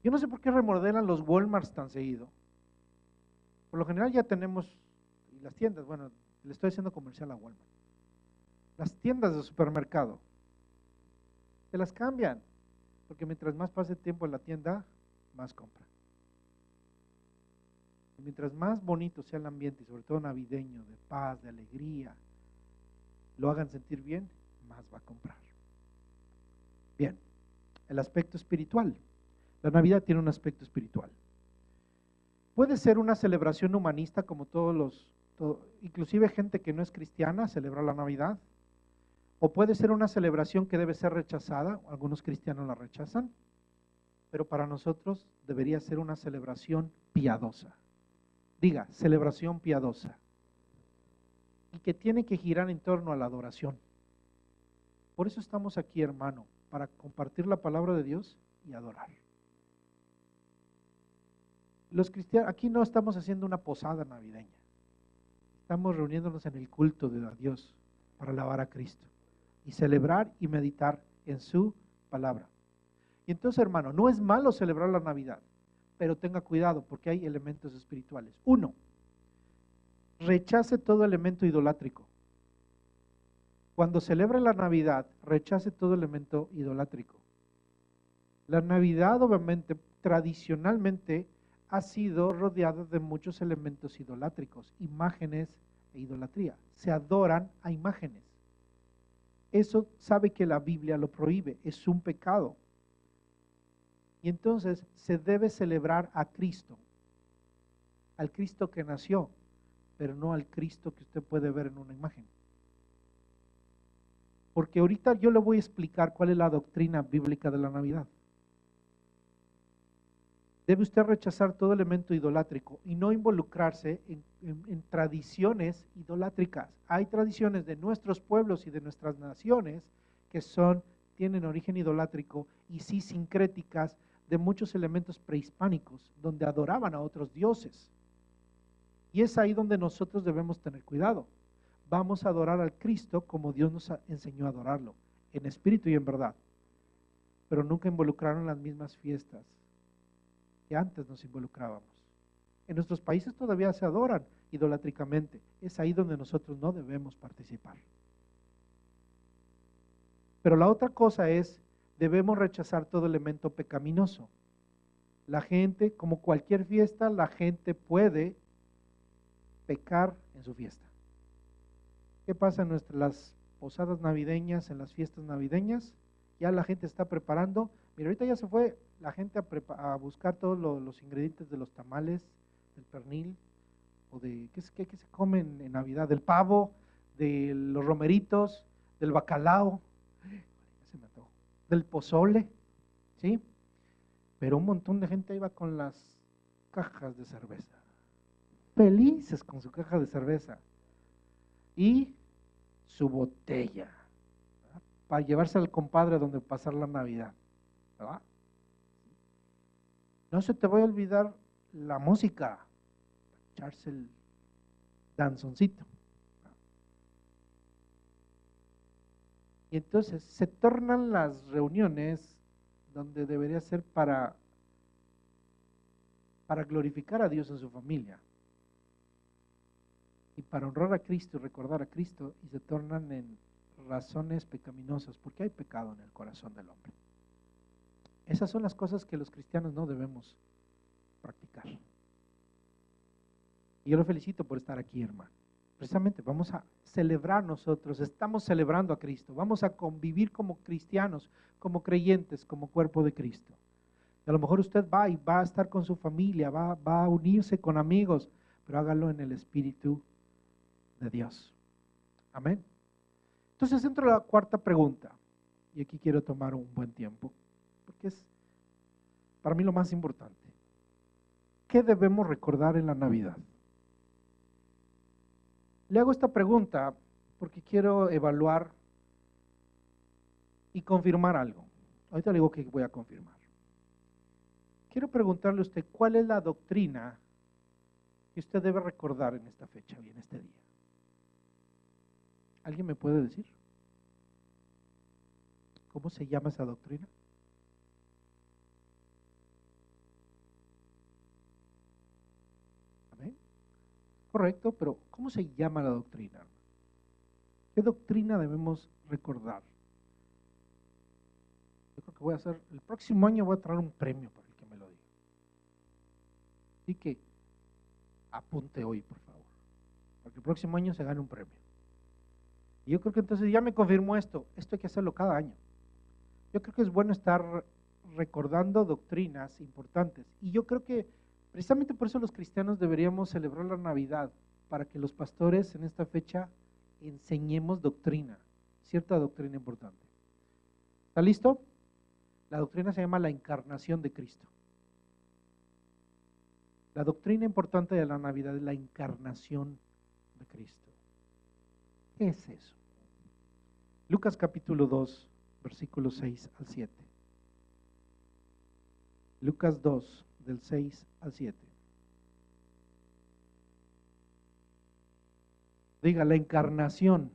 Yo no sé por qué remodelan los Walmarts tan seguido. Por lo general ya tenemos, y las tiendas, bueno, le estoy haciendo comercial a Walmart. Las tiendas de supermercado, se las cambian, porque mientras más pase tiempo en la tienda, más compra. Y mientras más bonito sea el ambiente, y sobre todo navideño, de paz, de alegría, lo hagan sentir bien, más va a comprar. Bien, el aspecto espiritual. La Navidad tiene un aspecto espiritual. Puede ser una celebración humanista como inclusive gente que no es cristiana celebra la Navidad, o puede ser una celebración que debe ser rechazada, algunos cristianos la rechazan, pero para nosotros debería ser una celebración piadosa. Diga, celebración piadosa. Y que tiene que girar en torno a la adoración. Por eso estamos aquí, hermano, para compartir la palabra de Dios y adorar. Los cristianos, aquí no estamos haciendo una posada navideña. Estamos reuniéndonos en el culto de Dios para alabar a Cristo y celebrar y meditar en su palabra. Y entonces, hermano, no es malo celebrar la Navidad, pero tenga cuidado porque hay elementos espirituales. 1, rechace todo elemento idolátrico. Cuando celebre la Navidad, rechace todo elemento idolátrico. La Navidad, obviamente, tradicionalmente ha sido rodeada de muchos elementos idolátricos, imágenes e idolatría. Se adoran a imágenes. Eso sabe que la Biblia lo prohíbe, es un pecado. Y entonces se debe celebrar a Cristo, al Cristo que nació, pero no al Cristo que usted puede ver en una imagen. Porque ahorita yo le voy a explicar cuál es la doctrina bíblica de la Navidad. Debe usted rechazar todo elemento idolátrico y no involucrarse en tradiciones idolátricas. Hay tradiciones de nuestros pueblos y de nuestras naciones que tienen origen idolátrico y sí sincréticas de muchos elementos prehispánicos, donde adoraban a otros dioses. Y es ahí donde nosotros debemos tener cuidado. vamos a adorar al Cristo como Dios nos enseñó a adorarlo, en espíritu y en verdad. Pero nunca involucraron las mismas fiestas que antes nos involucrábamos. En nuestros países todavía se adoran idolátricamente. Es ahí donde nosotros no debemos participar. Pero la otra cosa es, debemos rechazar todo elemento pecaminoso. La gente, como cualquier fiesta, la gente puede pecar en su fiesta. ¿Qué pasa en las posadas navideñas, en las fiestas navideñas? Ya la gente está preparando. Mira, ahorita ya se fue la gente a buscar todos los ingredientes de los tamales, del pernil, o de, ¿qué se comen en Navidad? Del pavo, de los romeritos, del bacalao, se me antojó, del pozole, ¿sí? Pero un montón de gente iba con las cajas de cerveza, felices con su caja de cerveza y su botella, ¿verdad? Para llevarse al compadre donde pasar la Navidad, ¿verdad? No se te vaya a olvidar la música, echarse el danzoncito. Y entonces se tornan las reuniones donde debería ser para glorificar a Dios en su familia y para honrar a Cristo y recordar a Cristo, y se tornan en razones pecaminosas, porque hay pecado en el corazón del hombre. Esas son las cosas que los cristianos no debemos practicar. Y yo lo felicito por estar aquí, hermano. Precisamente vamos a celebrar nosotros, estamos celebrando a Cristo, vamos a convivir como cristianos, como creyentes, como cuerpo de Cristo. A lo mejor usted va y va a estar con su familia, va a unirse con amigos, pero hágalo en el Espíritu de Dios. Amén. Entonces entro a la cuarta pregunta, y aquí quiero tomar un buen tiempo, porque es para mí lo más importante. ¿Qué debemos recordar en la Navidad? Le hago esta pregunta porque quiero evaluar y confirmar algo. Ahorita le digo que voy a confirmar. Quiero preguntarle a usted, ¿cuál es la doctrina que usted debe recordar en esta fecha y en este día? ¿Alguien me puede decir? ¿Cómo se llama esa doctrina? ¿Amén? Correcto, pero ¿cómo se llama la doctrina? ¿Qué doctrina debemos recordar? Yo creo que voy a hacer, el próximo año voy a traer un premio para el que me lo diga. Así que apunte hoy, por favor, porque el próximo año se gana un premio. Y yo creo que entonces ya me confirmó esto hay que hacerlo cada año. Yo creo que es bueno estar recordando doctrinas importantes. Y yo creo que precisamente por eso los cristianos deberíamos celebrar la Navidad, para que los pastores en esta fecha enseñemos doctrina, cierta doctrina importante. ¿Está listo? La doctrina se llama la encarnación de Cristo. La doctrina importante de la Navidad es la encarnación de Cristo. ¿Qué es eso? Lucas capítulo 2, versículos 6 al 7. Lucas 2, del 6 al 7. Diga, la encarnación.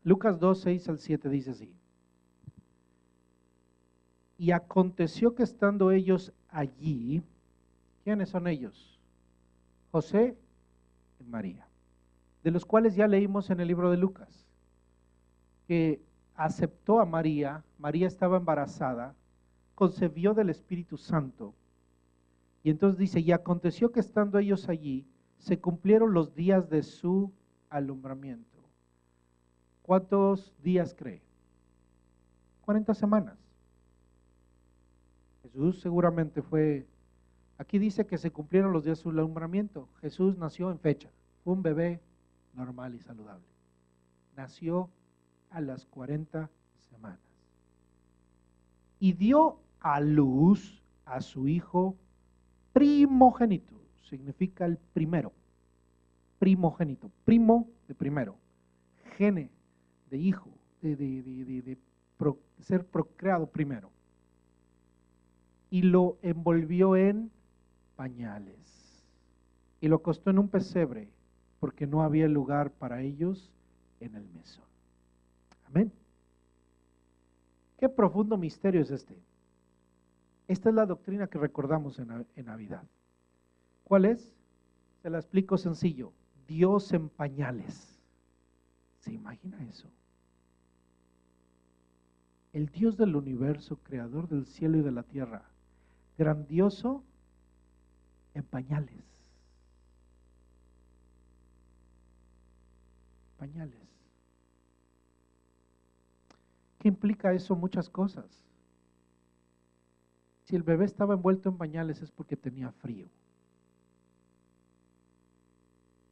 Lucas 2, 6 al 7 dice así. Y aconteció que estando ellos allí, ¿quiénes son ellos? José y María, de los cuales ya leímos en el libro de Lucas, que aceptó a María. María estaba embarazada, concebió del Espíritu Santo, y entonces dice, y aconteció que estando ellos allí, se cumplieron los días de su alumbramiento. ¿Cuántos días cree? 40 semanas. Jesús seguramente fue, aquí dice que se cumplieron los días de su alumbramiento. Jesús nació en fecha, fue un bebé normal y saludable. Nació a las 40 semanas. Y dio a luz a su hijo primogénito, significa el primero. Primogénito, primo de primero, gene de hijo, de ser procreado primero. Y lo envolvió en pañales y lo acostó en un pesebre porque no había lugar para ellos en el mesón. Amén. Qué profundo misterio es este. Esta es la doctrina que recordamos en Navidad. ¿Cuál es? Se la explico sencillo. Dios en pañales. ¿Se imagina eso? El Dios del universo, creador del cielo y de la tierra, grandioso en pañales. Pañales. ¿Qué implica eso? Muchas cosas. Si el bebé estaba envuelto en pañales es porque tenía frío.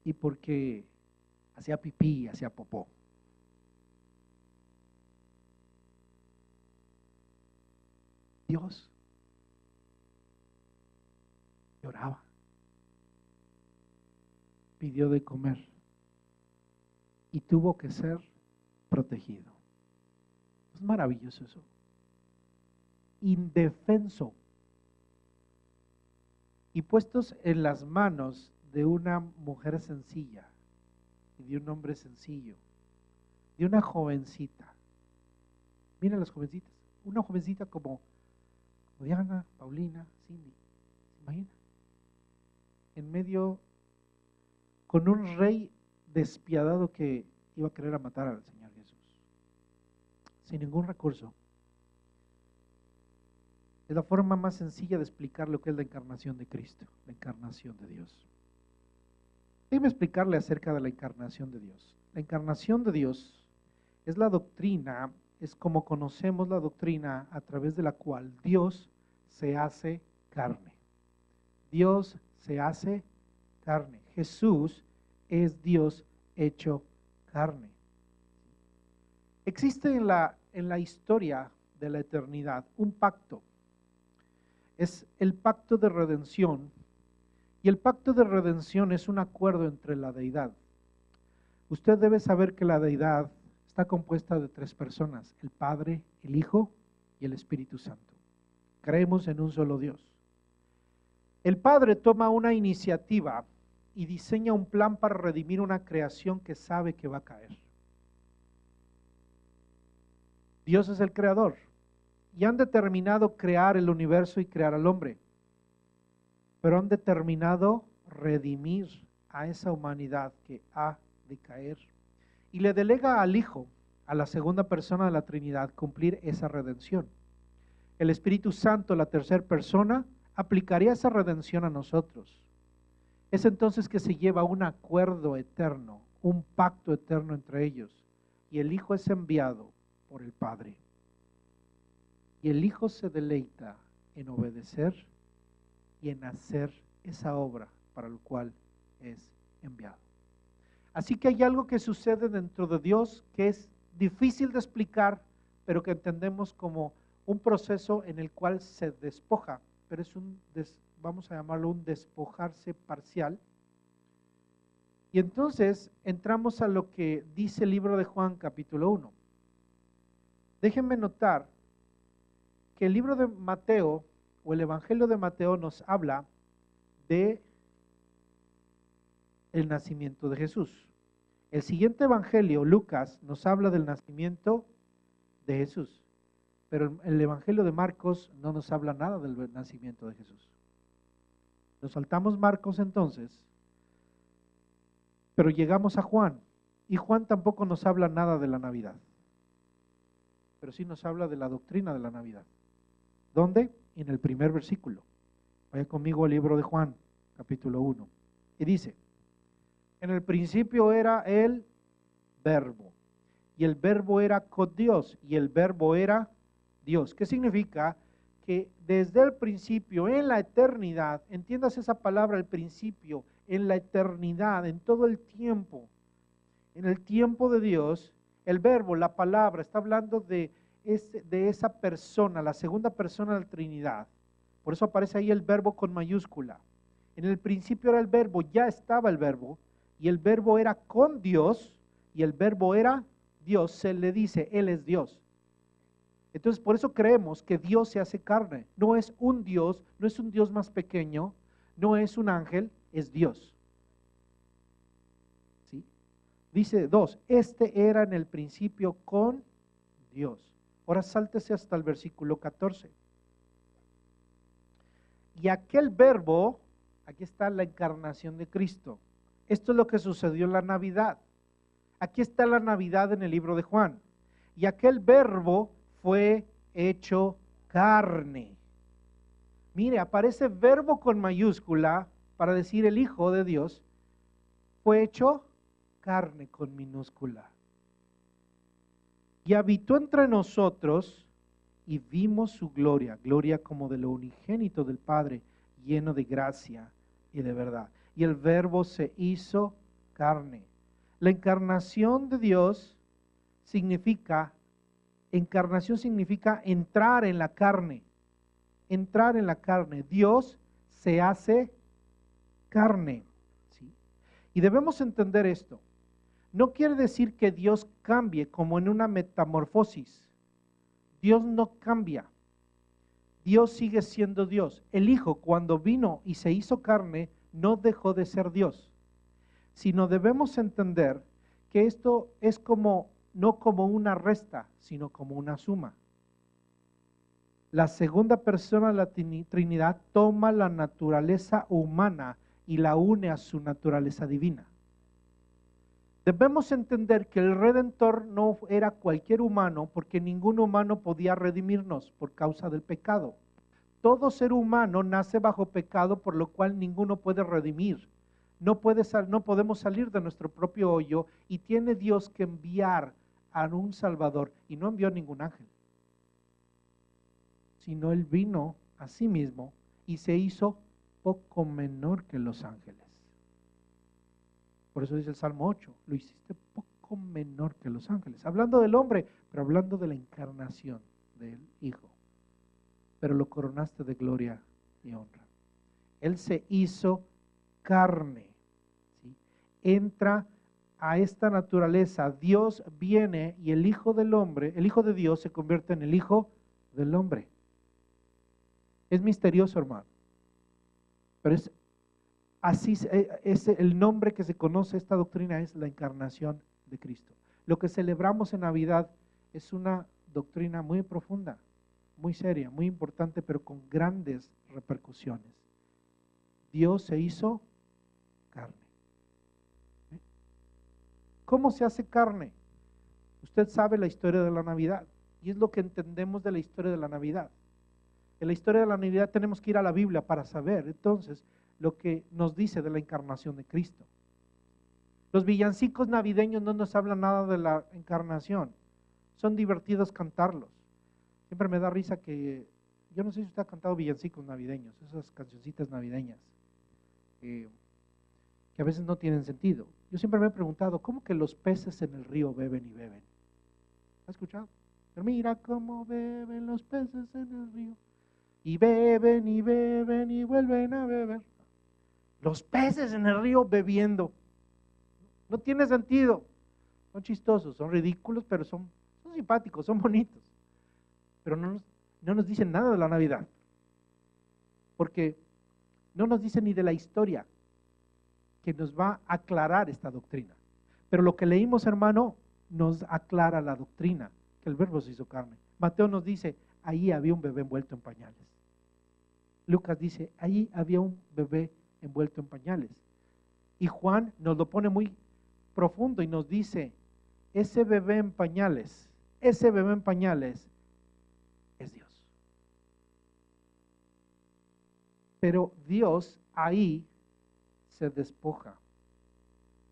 Y porque hacía pipí, hacía popó. Dios lloraba, pidió de comer y tuvo que ser protegido. Es maravilloso eso. Indefenso y puestos en las manos de una mujer sencilla y de un hombre sencillo, de una jovencita. Miren las jovencitas, una jovencita como Diana, Paulina, Cindy, ¿se imagina? En medio, con un rey despiadado que iba a querer matar al Señor Jesús, sin ningún recurso. Es la forma más sencilla de explicar lo que es la encarnación de Cristo, la encarnación de Dios. Déjeme explicarle acerca de la encarnación de Dios. La encarnación de Dios es la doctrina, es como conocemos la doctrina a través de la cual Dios se hace carne. Dios se hace carne. Jesús es Dios hecho carne. Existe en la historia de la eternidad un pacto. Es el pacto de redención. Y el pacto de redención es un acuerdo entre la deidad. Usted debe saber que la deidad está compuesta de 3 personas: el Padre, el Hijo y el Espíritu Santo. Creemos en un solo Dios. El Padre toma una iniciativa y diseña un plan para redimir una creación que sabe que va a caer. Dios es el creador y han determinado crear el universo y crear al hombre, pero han determinado redimir a esa humanidad que ha de caer y le delega al Hijo, a la segunda persona de la Trinidad, cumplir esa redención. El Espíritu Santo, la tercera persona, aplicaría esa redención a nosotros. Es entonces que se lleva un acuerdo eterno, un pacto eterno entre ellos, y el Hijo es enviado por el Padre. Y el Hijo se deleita en obedecer y en hacer esa obra para la cual es enviado. Así que hay algo que sucede dentro de Dios que es difícil de explicar, pero que entendemos como un proceso en el cual se despoja, pero es vamos a llamarlo un despojarse parcial. Y entonces entramos a lo que dice el libro de Juan capítulo 1. Déjenme notar que el libro de Mateo o el Evangelio de Mateo nos habla de el nacimiento de Jesús. El siguiente evangelio, Lucas, nos habla del nacimiento de Jesús, pero el evangelio de Marcos no nos habla nada del nacimiento de Jesús. Nos saltamos Marcos entonces, pero llegamos a Juan, y Juan tampoco nos habla nada de la Navidad, pero sí nos habla de la doctrina de la Navidad. ¿Dónde? En el primer versículo. Vaya conmigo al libro de Juan, capítulo 1, y dice: en el principio era el Verbo, y el Verbo era con Dios, y el Verbo era Dios. ¿Qué significa? Que desde el principio, en la eternidad, entiendas esa palabra, el principio, en la eternidad, en todo el tiempo, en el tiempo de Dios, el Verbo, la palabra, está hablando de esa persona, la segunda persona de la Trinidad. Por eso aparece ahí el Verbo con mayúscula. En el principio era el Verbo, ya estaba el Verbo, y el Verbo era con Dios, y el Verbo era Dios. Se le dice, Él es Dios. Entonces, por eso creemos que Dios se hace carne. No es un Dios, no es un Dios más pequeño, no es un ángel, es Dios. Dice 2, este era en el principio con Dios. Ahora sáltese hasta el versículo 14. Y aquel verbo, aquí está la encarnación de Cristo. Esto es lo que sucedió en la Navidad. Aquí está la Navidad en el libro de Juan. Y aquel verbo fue hecho carne. Mire, aparece verbo con mayúscula para decir el Hijo de Dios. Fue hecho carne con minúscula. Y habitó entre nosotros y vimos su gloria, gloria como de lo unigénito del Padre, lleno de gracia y de verdad. Y el verbo se hizo carne. La encarnación de Dios encarnación significa entrar en la carne. Entrar en la carne. Dios se hace carne. ¿Sí? Y debemos entender esto. No quiere decir que Dios cambie como en una metamorfosis. Dios no cambia. Dios sigue siendo Dios. El Hijo, cuando vino y se hizo carne, no dejó de ser Dios. Sino debemos entender que esto es no como una resta, sino como una suma. La segunda persona de la Trinidad toma la naturaleza humana y la une a su naturaleza divina. Debemos entender que el Redentor no era cualquier humano, porque ningún humano podía redimirnos por causa del pecado. Todo ser humano nace bajo pecado, por lo cual ninguno puede redimir. No podemos salir de nuestro propio hoyo, y tiene Dios que enviar a un Salvador, y no envió ningún ángel, sino Él vino a sí mismo y se hizo poco menor que los ángeles. Por eso dice el Salmo 8, lo hiciste poco menor que los ángeles. Hablando del hombre, pero hablando de la encarnación del Hijo. Pero lo coronaste de gloria y honra. Él se hizo carne. ¿Sí? Entra a esta naturaleza. Dios viene y el Hijo del hombre, el Hijo de Dios se convierte en el Hijo del hombre. Es misterioso, hermano. Pero así es el nombre que se conoce esta doctrina, es la encarnación de Cristo. Lo que celebramos en Navidad es una doctrina muy profunda, muy seria, muy importante, pero con grandes repercusiones. Dios se hizo carne. ¿Cómo se hace carne? Usted sabe la historia de la Navidad, y es lo que entendemos de la historia de la Navidad. En la historia de la Navidad tenemos que ir a la Biblia para saber entonces lo que nos dice de la encarnación de Cristo. Los villancicos navideños no nos hablan nada de la encarnación. Son divertidos cantarlos. Siempre me da risa que, yo no sé si usted ha cantado villancicos navideños, esas cancioncitas navideñas, que a veces no tienen sentido. Yo siempre me he preguntado, ¿cómo que los peces en el río beben y beben? ¿Ha escuchado? Pero mira cómo beben los peces en el río. Y beben y beben y vuelven a beber. Los peces en el río bebiendo. No tiene sentido. Son chistosos, son ridículos, pero son simpáticos, son bonitos. Pero no nos dicen nada de la Navidad. Porque no nos dicen ni de la historia que nos va a aclarar esta doctrina. Pero lo que leímos, hermano, nos aclara la doctrina, que el verbo se hizo carne. Mateo nos dice, ahí había un bebé envuelto en pañales. Lucas dice, ahí había un bebé envuelto en pañales. Y Juan nos lo pone muy profundo y nos dice, ese bebé en pañales es Dios. Pero Dios ahí se despoja,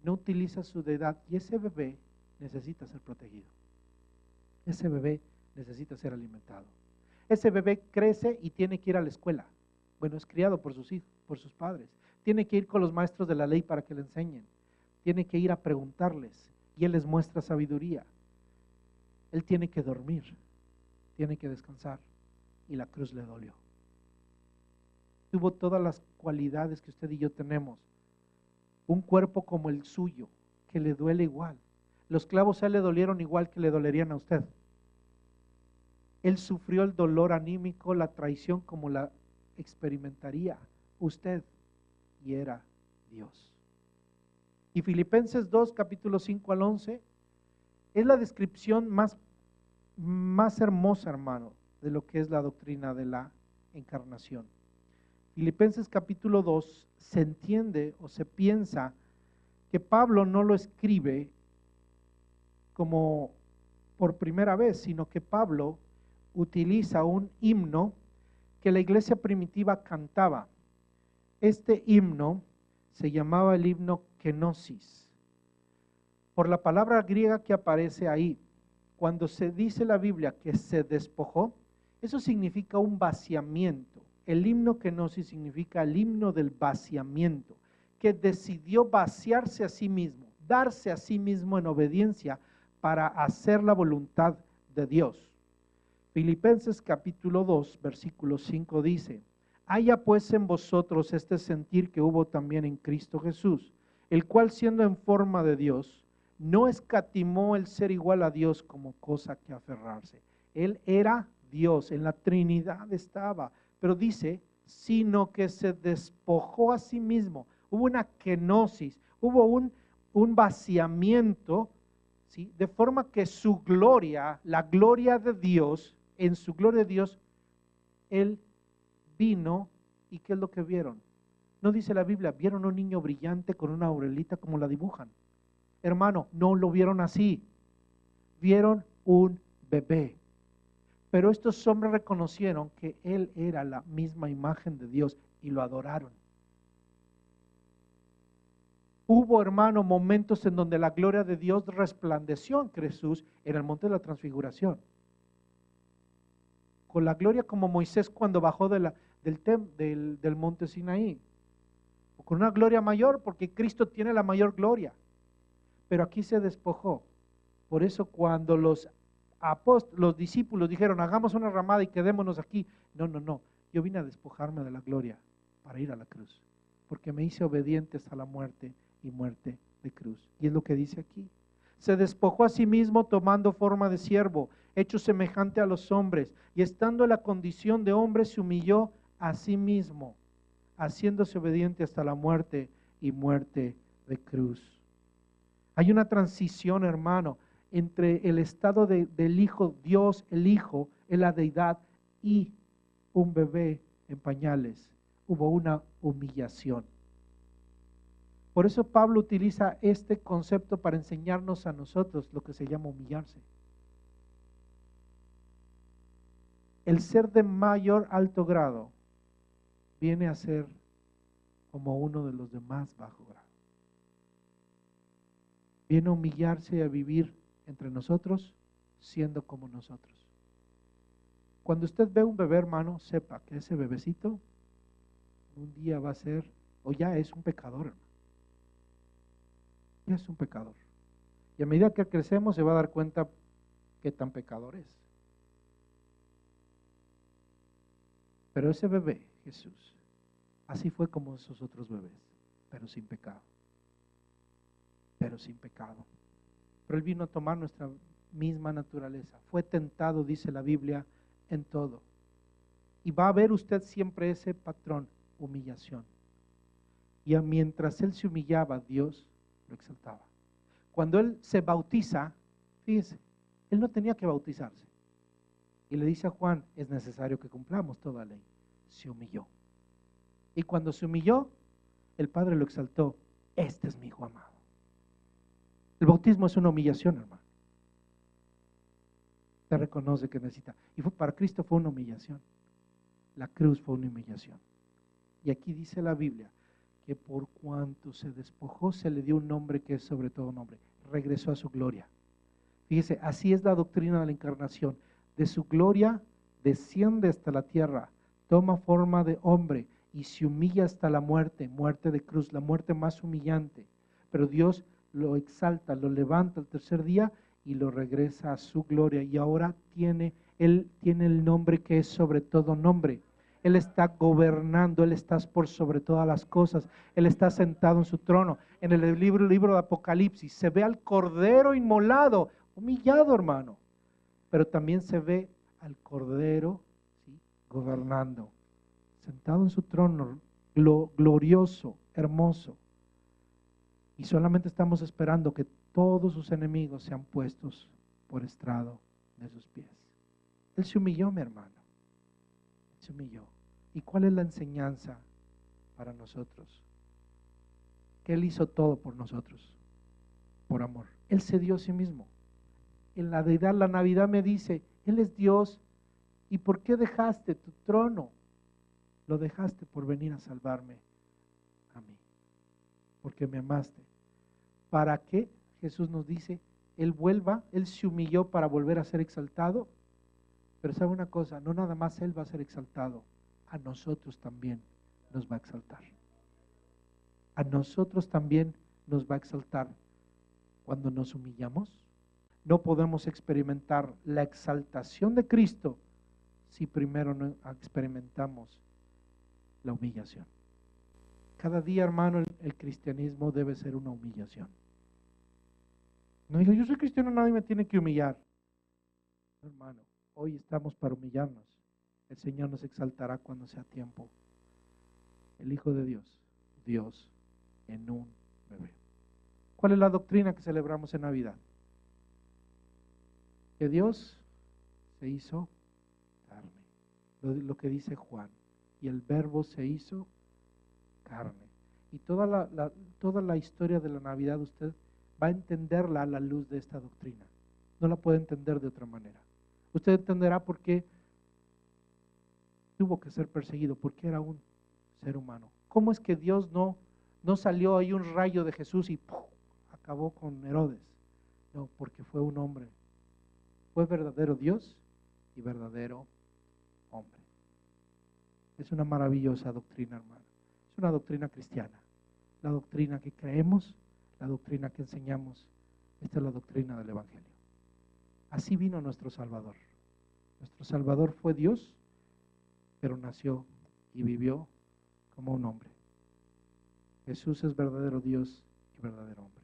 no utiliza su deidad, y ese bebé necesita ser protegido. Ese bebé necesita ser alimentado. Ese bebé crece y tiene que ir a la escuela. Bueno, es criado por sus hijos, por sus padres. Tiene que ir con los maestros de la ley para que le enseñen. Tiene que ir a preguntarles y Él les muestra sabiduría. Él tiene que dormir, tiene que descansar, y la cruz le dolió. Tuvo todas las cualidades que usted y yo tenemos. Un cuerpo como el suyo, que le duele igual. Los clavos a Él le dolieron igual que le dolerían a usted. Él sufrió el dolor anímico, la traición, como la experimentaría usted, y era Dios. Y Filipenses 2, capítulo 5 al 11, es la descripción más hermosa, hermano, de lo que es la doctrina de la encarnación. Filipenses capítulo 2 se entiende o se piensa que Pablo no lo escribe como por primera vez, sino que Pablo utiliza un himno que la iglesia primitiva cantaba. Este himno se llamaba el himno kenosis, por la palabra griega que aparece ahí. Cuando se dice la Biblia que se despojó, eso significa un vaciamiento. El himno kenosis significa el himno del vaciamiento, que decidió vaciarse a sí mismo, darse a sí mismo en obediencia para hacer la voluntad de Dios. Filipenses capítulo 2, versículo 5 dice: haya pues en vosotros este sentir que hubo también en Cristo Jesús, el cual siendo en forma de Dios, no escatimó el ser igual a Dios como cosa que aferrarse. Él era Dios, en la Trinidad estaba, pero dice, sino que se despojó a sí mismo. Hubo una kenosis, hubo un vaciamiento, ¿sí? De forma que su gloria, la gloria de Dios, en su gloria de Dios, Él vino. ¿Y qué es lo que vieron? No dice la Biblia, vieron un niño brillante con una aurelita como la dibujan. Hermano, no lo vieron así. Vieron un bebé. Pero estos hombres reconocieron que Él era la misma imagen de Dios y lo adoraron. Hubo, hermano, momentos en donde la gloria de Dios resplandeció en Jesús en el monte de la transfiguración. Con la gloria como Moisés cuando bajó del monte Sinaí. O con una gloria mayor, porque Cristo tiene la mayor gloria. Pero aquí se despojó. Por eso cuando los discípulos dijeron, hagamos una ramada y quedémonos aquí. No, yo vine a despojarme de la gloria para ir a la cruz, porque me hice obediente hasta la muerte y muerte de cruz. Y es lo que dice aquí. Se despojó a sí mismo tomando forma de siervo, hecho semejante a los hombres, y estando en la condición de hombre se humilló a sí mismo, haciéndose obediente hasta la muerte y muerte de cruz. Hay una transición, hermano, entre el estado del Hijo, Dios, el Hijo, en la deidad, y un bebé en pañales. Hubo una humillación. Por eso Pablo utiliza este concepto para enseñarnos a nosotros lo que se llama humillarse. El ser de mayor alto grado viene a ser como uno de los de más bajo grado. Viene a humillarse y a vivir entre nosotros siendo como nosotros. Cuando usted ve un bebé, hermano, sepa que ese bebecito un día va a ser, o ya es un pecador, hermano. Ya es un pecador. Y a medida que crecemos se va a dar cuenta qué tan pecador es. Pero ese bebé, Jesús, así fue como esos otros bebés, pero sin pecado. Pero sin pecado. Pero Él vino a tomar nuestra misma naturaleza. Fue tentado, dice la Biblia, en todo. Y va a ver usted siempre ese patrón, humillación. Y mientras Él se humillaba, Dios lo exaltaba. Cuando Él se bautiza, fíjese, Él no tenía que bautizarse. Y le dice a Juan, es necesario que cumplamos toda ley. Se humilló. Y cuando se humilló, el Padre lo exaltó. Este es mi Hijo amado. El bautismo es una humillación, hermano. Te reconoce que necesita. Y para Cristo fue una humillación. La cruz fue una humillación. Y aquí dice la Biblia que por cuanto se despojó, se le dio un nombre que es sobre todo nombre. Regresó a su gloria. Fíjese, así es la doctrina de la encarnación. De su gloria desciende hasta la tierra, toma forma de hombre y se humilla hasta la muerte, muerte de cruz, la muerte más humillante. Pero Dios lo exalta, lo levanta al tercer día y lo regresa a su gloria. Y ahora Él tiene el nombre que es sobre todo nombre. Él está gobernando, Él está por sobre todas las cosas. Él está sentado en su trono. En el libro de Apocalipsis se ve al Cordero inmolado, humillado, hermano. Pero también se ve al Cordero, ¿sí?, gobernando, sentado en su trono, glorioso, hermoso. Y solamente estamos esperando que todos sus enemigos sean puestos por estrado de sus pies. Él se humilló, mi hermano. Él se humilló. ¿Y cuál es la enseñanza para nosotros? Que Él hizo todo por nosotros, por amor. Él se dio a sí mismo. En la deidad, la Navidad me dice, Él es Dios. ¿Y por qué dejaste tu trono? Lo dejaste por venir a salvarme a mí, porque me amaste. ¿Para qué? Jesús nos dice, Él se humilló para volver a ser exaltado. Pero sabe una cosa, no nada más Él va a ser exaltado, a nosotros también nos va a exaltar. A nosotros también nos va a exaltar cuando nos humillamos. No podemos experimentar la exaltación de Cristo si primero no experimentamos la humillación. Cada día, hermano, el cristianismo debe ser una humillación. No digo, yo soy cristiano, nadie me tiene que humillar. No, hermano, hoy estamos para humillarnos. El Señor nos exaltará cuando sea tiempo. El Hijo de Dios, Dios en un bebé. ¿Cuál es la doctrina que celebramos en Navidad? Que Dios se hizo carne. Lo que dice Juan. Y el Verbo se hizo carne. Y toda la historia de la Navidad usted va a entenderla a la luz de esta doctrina. No la puede entender de otra manera. Usted entenderá por qué tuvo que ser perseguido, porque era un ser humano. ¿Cómo es que Dios no salió ahí un rayo de Jesús y ¡pum!, acabó con Herodes? No, porque fue un hombre. Fue verdadero Dios y verdadero hombre. Es una maravillosa doctrina, hermano. Es una doctrina cristiana. La doctrina que creemos, la doctrina que enseñamos. Esta es la doctrina del Evangelio. Así vino nuestro Salvador. Nuestro Salvador fue Dios, pero nació y vivió como un hombre. Jesús es verdadero Dios y verdadero hombre.